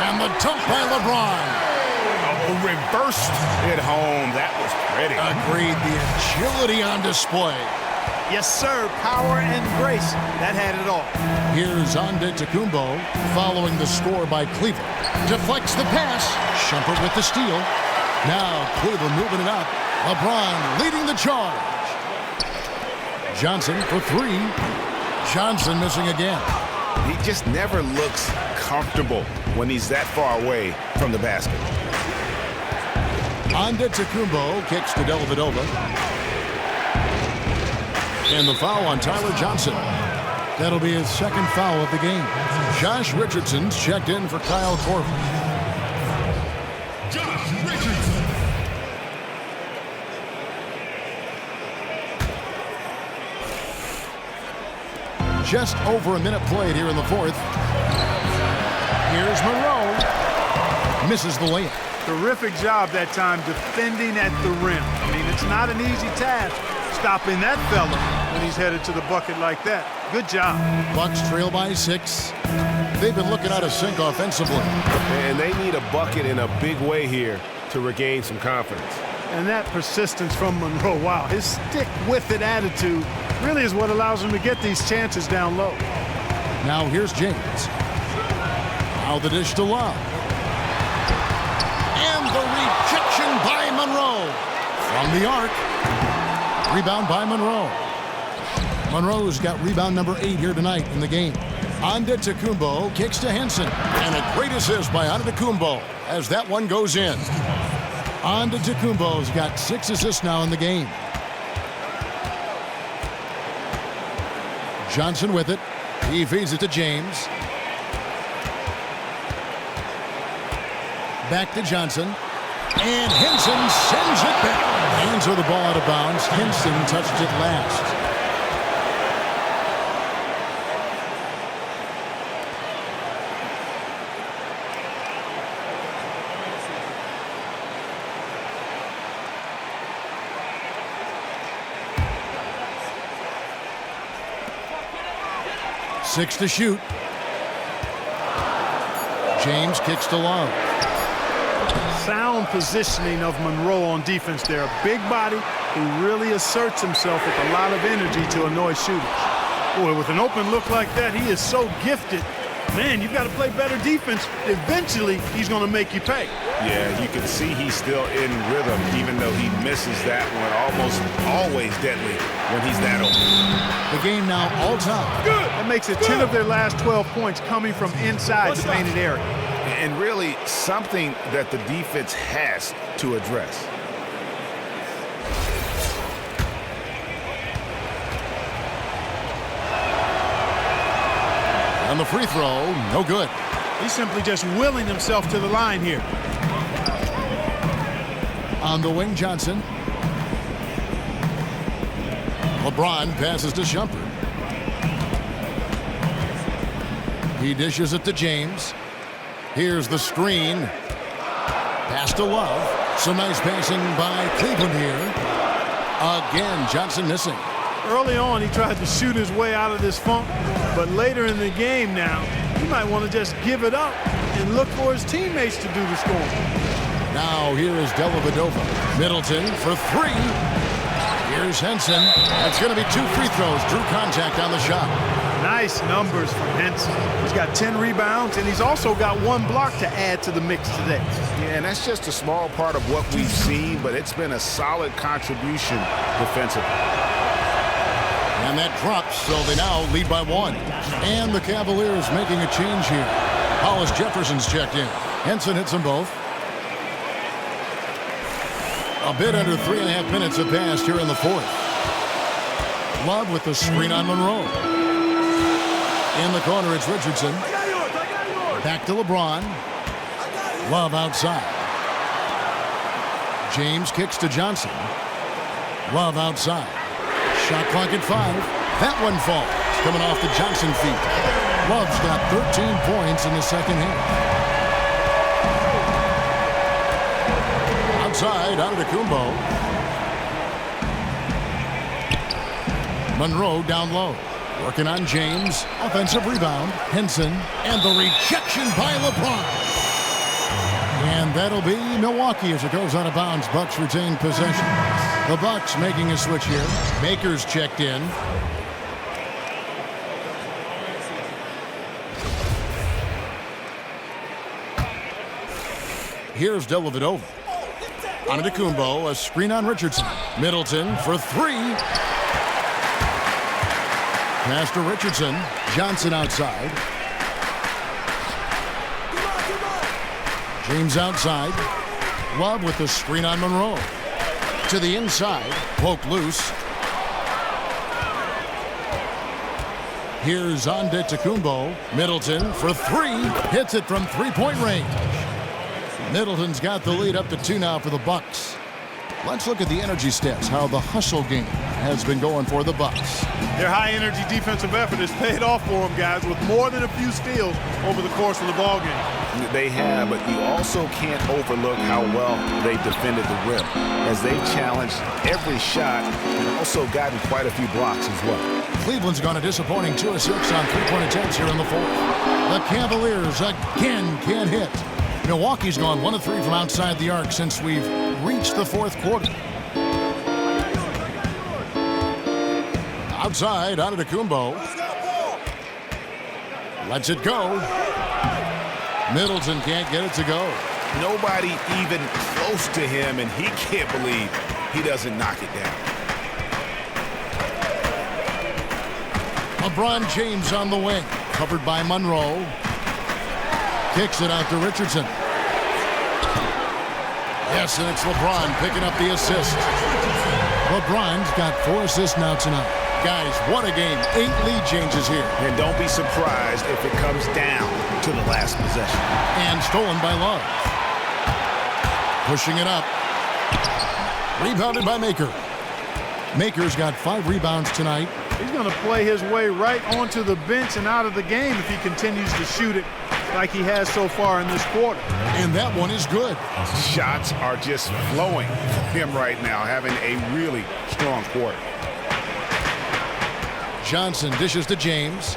and the dunk by LeBron. Oh, reversed it home. That was pretty. Agreed, the agility on display. Yes, sir. Power and grace. That had it all. Here's Antetokounmpo following the score by Cleveland. Deflects the pass. Shumpert with the steal. Now Cleveland moving it up. LeBron leading the charge. Johnson for three. Johnson missing again. He just never looks comfortable when he's that far away from the basket. Antetokounmpo kicks to Dellavedova. And the foul on Tyler Johnson. That'll be his second foul of the game. Josh Richardson's checked in for Kyle Korver. Josh Richardson. Just over a minute played here in the fourth. Here's Monroe. Misses the layup. Terrific job that time defending at the rim. I mean, it's not an easy task stopping that fella when he's headed to the bucket like that. Good job. Bucks trail by 6. They've been looking out of sync offensively. And they need a bucket in a big way here to regain some confidence. And that persistence from Monroe, wow, his stick-with-it attitude really is what allows him to get these chances down low. Now here's James. Now the dish to Love. And the rejection by Monroe. From the arc. Rebound by Monroe. Monroe's got rebound number 8 here tonight in the game. Antetokounmpo kicks to Henson. And a great assist by Antetokounmpo as that one goes in. Antetokounmpo's got 6 assists now in the game. Johnson with it. He feeds it to James. Back to Johnson. And Henson sends it back. Hands are the ball out of bounds. Henson touched it last. Six to shoot. James kicks to Love. Sound positioning of Monroe on defense there. A big body who really asserts himself with a lot of energy to annoy shooters. Boy, with an open look like that, he is so gifted. Man, you've got to play better defense. Eventually, he's going to make you pay. Yeah, you can see he's still in rhythm, even though he misses that one. Almost always deadly when he's that open. The game now all time. Good. That makes it 10 of their last 12 points coming from inside the painted area. And really something that the defense has to address. And the free throw, no good. He's simply just willing himself to the line here. On the wing, Johnson. LeBron passes to Shumpert. He dishes it to James. Here's the screen. Pass to Love. Some nice passing by Cleveland here. Again, Johnson missing. Early on, he tried to shoot his way out of this funk, but later in the game now, he might want to just give it up and look for his teammates to do the scoring. Now here is Dellavedova. Middleton for 3. Here's Henson. That's going to be 2 free throws. Drew contact on the shot. Nice numbers from Henson. He's got 10 rebounds, and he's also got 1 block to add to the mix today. Yeah, and that's just a small part of what we've seen, but it's been a solid contribution defensively. And that drops, so they now lead by 1. And the Cavaliers making a change here. Hollis Jefferson's checked in. Henson hits them both. A bit under 3.5 minutes have passed here in the fourth. Love with the screen on Monroe. In the corner, it's Richardson. Back to LeBron. Love outside. James kicks to Johnson. Love outside. Shot clock at 5. That one falls. Coming off the Johnson feet. Love's got 13 points in the second half. Outside, Antetokounmpo. Monroe down low. Working on James. Offensive rebound. Henson. And the rejection by LeBron. And that'll be Milwaukee as it goes out of bounds. Bucks retain possession. The Bucks making a switch here. Baker's checked in. Here's Dellavedova. Antetokounmpo, a screen on Richardson. Middleton for three. Pass to Richardson. Johnson outside. James outside. Love with the screen on Monroe. To the inside. Poke loose. Here's Antetokounmpo. Middleton for three. Hits it from three-point range. Middleton's got the lead up to 2 now for the Bucks. Let's look at the energy stats, how the hustle game has been going for the Bucks. Their high-energy defensive effort has paid off for them, guys, with more than a few steals over the course of the ball game. They have, but you also can't overlook how well they defended the rim, as they've challenged every shot and also gotten quite a few blocks as well. Cleveland's gone a disappointing 2 of 6 on three-point attempts here in the fourth. The Cavaliers again can't hit. Milwaukee's gone 1 of 3 from outside the arc since we've reached the fourth quarter. Outside, Antetokounmpo. Lets it go. Middleton can't get it to go. Nobody even close to him, and he can't believe he doesn't knock it down. LeBron James on the wing. Covered by Monroe. Kicks it out to Richardson. Yes, and it's LeBron picking up the assist. LeBron's got 4 assists now tonight. Guys, what a game. 8 lead changes here. And don't be surprised if it comes down to the last possession. And stolen by Love. Pushing it up. Rebounded by Maker. Maker's got 5 rebounds tonight. He's going to play his way right onto the bench and out of the game if he continues to shoot it like he has so far in this quarter. And that one is good. Shots are just flowing for him right now, having a really strong quarter. Johnson dishes to James.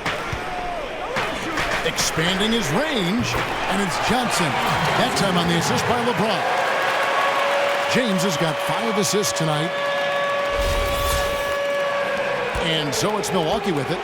Expanding his range. And it's Johnson. That time on the assist by LeBron. James has got 5 assists tonight. And so it's Milwaukee with it.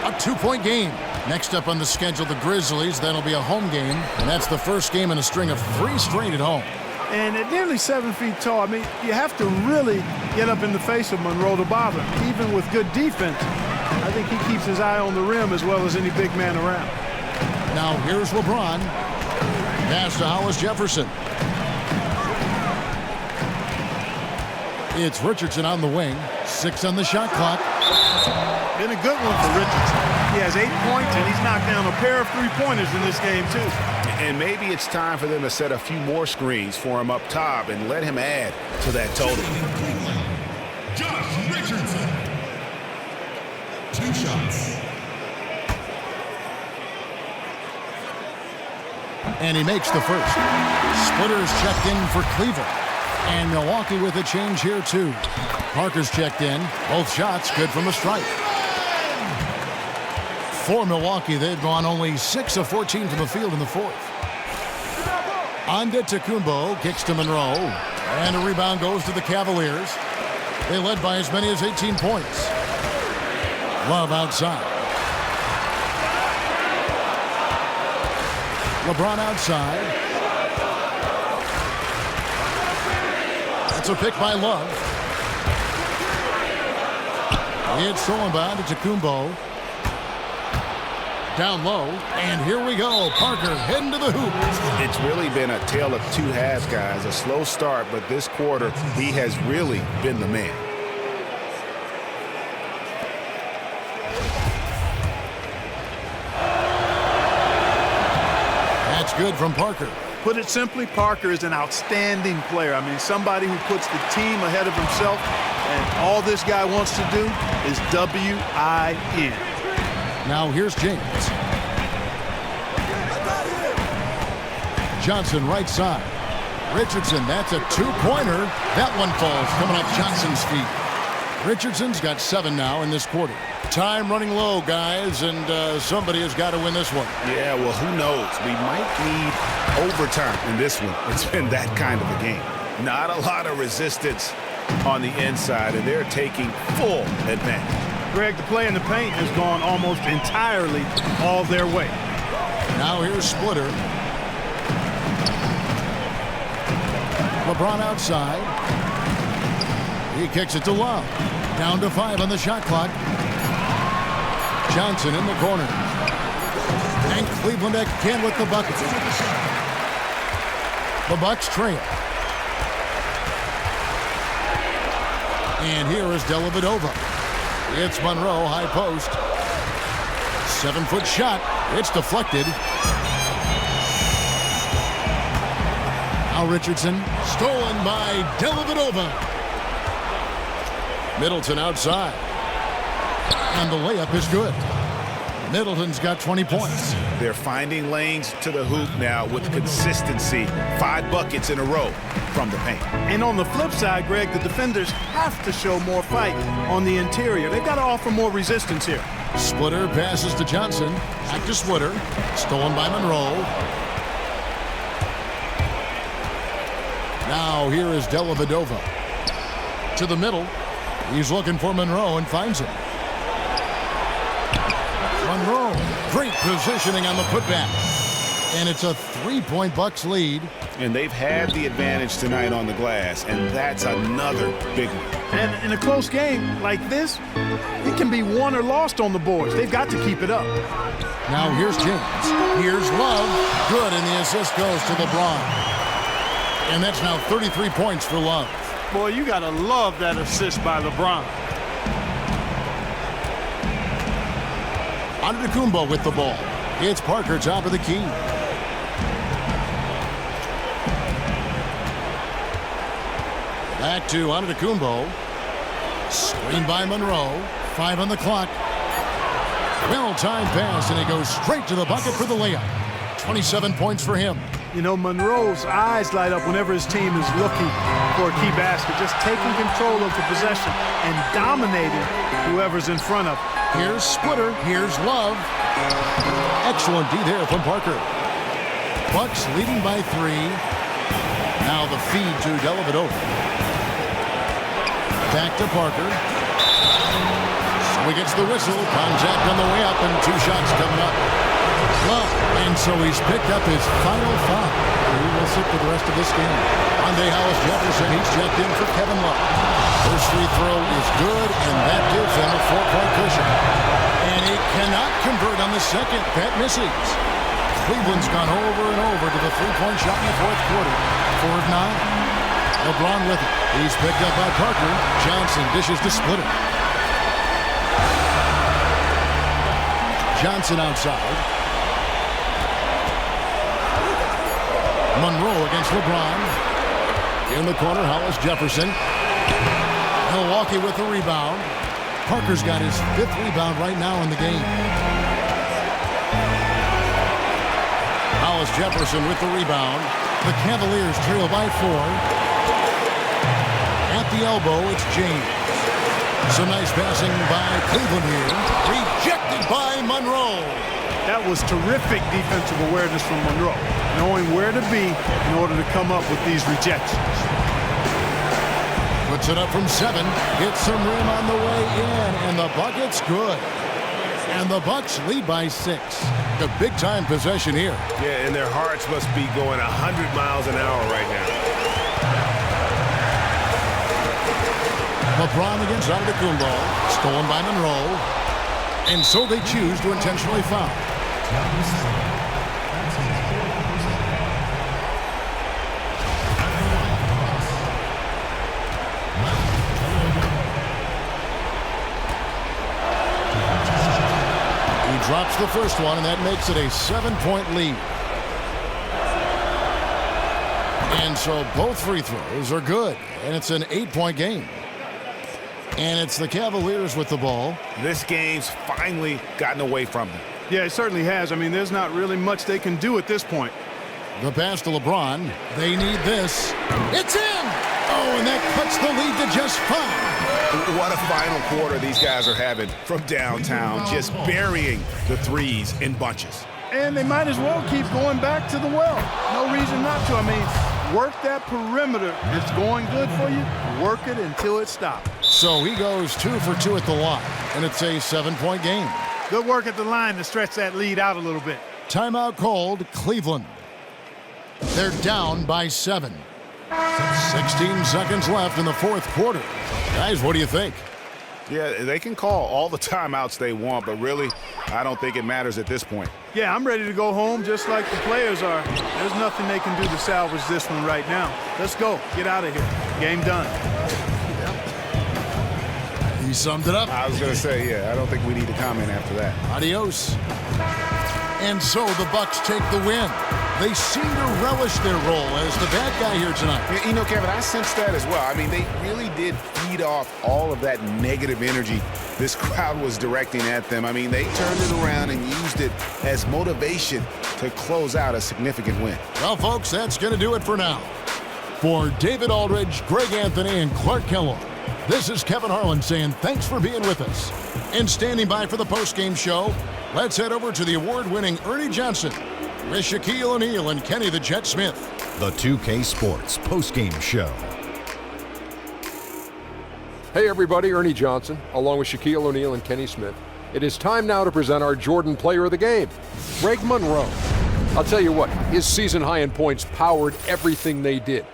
A 2-point game. Next up on the schedule, the Grizzlies. That'll be a home game. And that's the first game in a string of 3 straight at home. And at nearly 7 feet tall, I mean, you have to really get up in the face of Monroe to bother him. Even with good defense, I think he keeps his eye on the rim as well as any big man around. Now here's LeBron. Pass to Hollis Jefferson. It's Richardson on the wing. 6 on the shot clock. Been a good one for Richardson. He has 8 points, and he's knocked down a pair of three-pointers in this game, too. And maybe it's time for them to set a few more screens for him up top and let him add to that total. Josh Richardson. 2 shots. And he makes the first. Splitters checked in for Cleveland. And Milwaukee with a change here, too. Parker's checked in. Both shots good from the stripe. For Milwaukee, they've gone only 6 of 14 from the field in the fourth. Antetokounmpo kicks to Monroe. And a rebound goes to the Cavaliers. They led by as many as 18 points. Love outside. LeBron outside. That's a pick by Love. It's stolen by Antetokounmpo. Down low, and here we go. Parker heading to the hoop. It's really been a tale of 2 halves, guys. A slow start, but this quarter, he has really been the man. That's good from Parker. Put it simply, Parker is an outstanding player. I mean, somebody who puts the team ahead of himself, and all this guy wants to do is W-I-N. Now here's James. Johnson right side. Richardson, that's a two-pointer. That one falls, coming off Johnson's feet. Richardson's got 7 now in this quarter. Time running low, guys, and somebody has got to win this one. Yeah, well, who knows? We might need overtime in this one. It's been that kind of a game. Not a lot of resistance on the inside, and they're taking full advantage. Greg, the play in the paint has gone almost entirely all their way. Now here's Splitter. LeBron outside. He kicks it to Love. Down to 5 on the shot clock. Johnson in the corner. And Cleveland again with the bucket. The Bucks trail. And here is Dellavedova. It's Monroe, high post. 7-foot shot. It's deflected. Now Richardson, stolen by Dellavedova. Middleton outside. And the layup is good. Middleton's got 20 points. They're finding lanes to the hoop now with consistency. 5 buckets in a row from the paint. And on the flip side, Greg, the defenders have to show more fight on the interior. They've got to offer more resistance here. Splitter passes to Johnson. Back to Splitter. Stolen by Monroe. Now here is Dellavedova. To the middle. He's looking for Monroe and finds him. Monroe. Great positioning on the putback. And it's a 3-point Bucks lead. And they've had the advantage tonight on the glass, and that's another big one. And in a close game like this, it can be won or lost on the boards. They've got to keep it up. Now here's James. Here's Love. Good, and the assist goes to LeBron. And that's now 33 points for Love. Boy, you got to love that assist by LeBron. Antetokounmpo with the ball. It's Parker top of the key. Back to Antetokounmpo. Screen by Monroe. 5 on the clock. Well-timed pass, and he goes straight to the bucket for the layup. 27 points for him. You know, Monroe's eyes light up whenever his team is looking for a key basket, just taking control of the possession and dominating whoever's in front of him. Here's Splitter. Here's Love. Excellent D there from Parker. Bucks leading by 3. Now the feed to Dellavedova. Back to Parker. So he gets the whistle. Contact on the way up, and 2 shots coming up. Love. And so he's picked up his final foul. He will sit for the rest of this game. Andre Hollis-Jefferson, he's checked in for Kevin Love. First free throw is good, and that gives him a 4-point cushion. And he cannot convert on the second. That misses. Cleveland's gone over and over to the 3-point shot in the 4th quarter. 4 of 9. LeBron with it. He's picked up by Parker. Johnson dishes to Splitter. Johnson outside. Monroe against LeBron. In the corner, Hollis-Jefferson. Milwaukee with the rebound. Parker's got his 5th rebound right now in the game. Hollis-Jefferson with the rebound. The Cavaliers trail by 4. At the elbow, it's James. Some nice passing by Cleveland here. Rejected by Monroe. That was terrific defensive awareness from Monroe, knowing where to be in order to come up with these rejections. Puts it up from 7. Hits some rim on the way in, and the bucket's good. And the Bucks lead by 6. A big-time possession here. Yeah, and their hearts must be going 100 miles an hour right now. LeBron against Antetokounmpo. Stolen by Monroe. And so they choose to intentionally foul. He drops the first one, and that makes it a 7-point lead. And so both free throws are good, and it's an 8-point game. And it's the Cavaliers with the ball. This game's finally gotten away from them. Yeah, it certainly has. I mean, there's not really much they can do at this point. The pass to LeBron. They need this. It's in! Oh, and that cuts the lead to just 5. What a final quarter these guys are having from downtown, just burying the threes in bunches. And they might as well keep going back to the well. No reason not to. I mean, work that perimeter. It's going good for you. Work it until it stops. So he goes 2 for 2 at the line, and it's a 7-point game. Good work at the line to stretch that lead out a little bit. Timeout called, Cleveland. They're down by 7. 16 seconds left in the fourth quarter. Guys, what do you think? Yeah, they can call all the timeouts they want, but really, I don't think it matters at this point. Yeah, I'm ready to go home just like the players are. There's nothing they can do to salvage this one right now. Let's go. Get out of here. Game done. He summed it up. I was going to say, yeah, I don't think we need to comment after that. Adios. And so the Bucks take the win. They seem to relish their role as the bad guy here tonight. You know, Kevin, I sense that as well. I mean, they really did feed off all of that negative energy this crowd was directing at them. I mean, they turned it around and used it as motivation to close out a significant win. Well, folks, that's going to do it for now. For David Aldridge, Greg Anthony, and Clark Kellogg, this is Kevin Harlan saying thanks for being with us. And standing by for the postgame show, let's head over to the award-winning Ernie Johnson with Shaquille O'Neal and Kenny the Jet Smith. The 2K Sports postgame show. Hey everybody, Ernie Johnson, along with Shaquille O'Neal and Kenny Smith. It is time now to present our Jordan Player of the Game, Greg Monroe. I'll tell you what, his season high in points powered everything they did.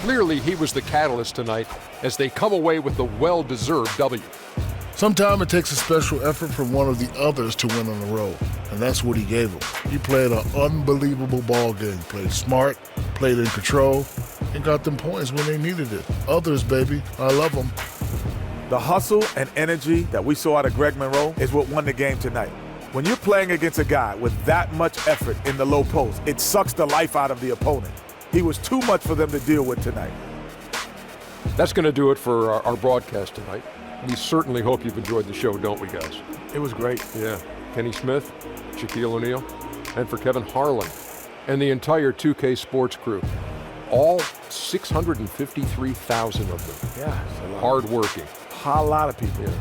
Clearly, he was the catalyst tonight as they come away with the well-deserved W. Sometimes it takes a special effort from one of the others to win on the road, and that's what he gave them. He played an unbelievable ball game, played smart, played in control, and got them points when they needed it. Others, baby, I love them. The hustle and energy that we saw out of Greg Monroe is what won the game tonight. When you're playing against a guy with that much effort in the low post, it sucks the life out of the opponent. He was too much for them to deal with tonight. That's going to do it for our broadcast tonight. We certainly hope you've enjoyed the show, don't we, guys? It was great. Yeah. Kenny Smith, Shaquille O'Neal, and for Kevin Harlan and the entire 2K Sports crew. All 653,000 of them. Yeah. Hard-working. A lot of people. Yeah.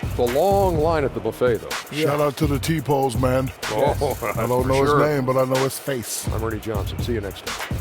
It's a long line at the buffet, though. Yeah. Shout out to the T-Pose, man. Oh, I don't know his name, but I know his face. I'm Ernie Johnson. See you next time.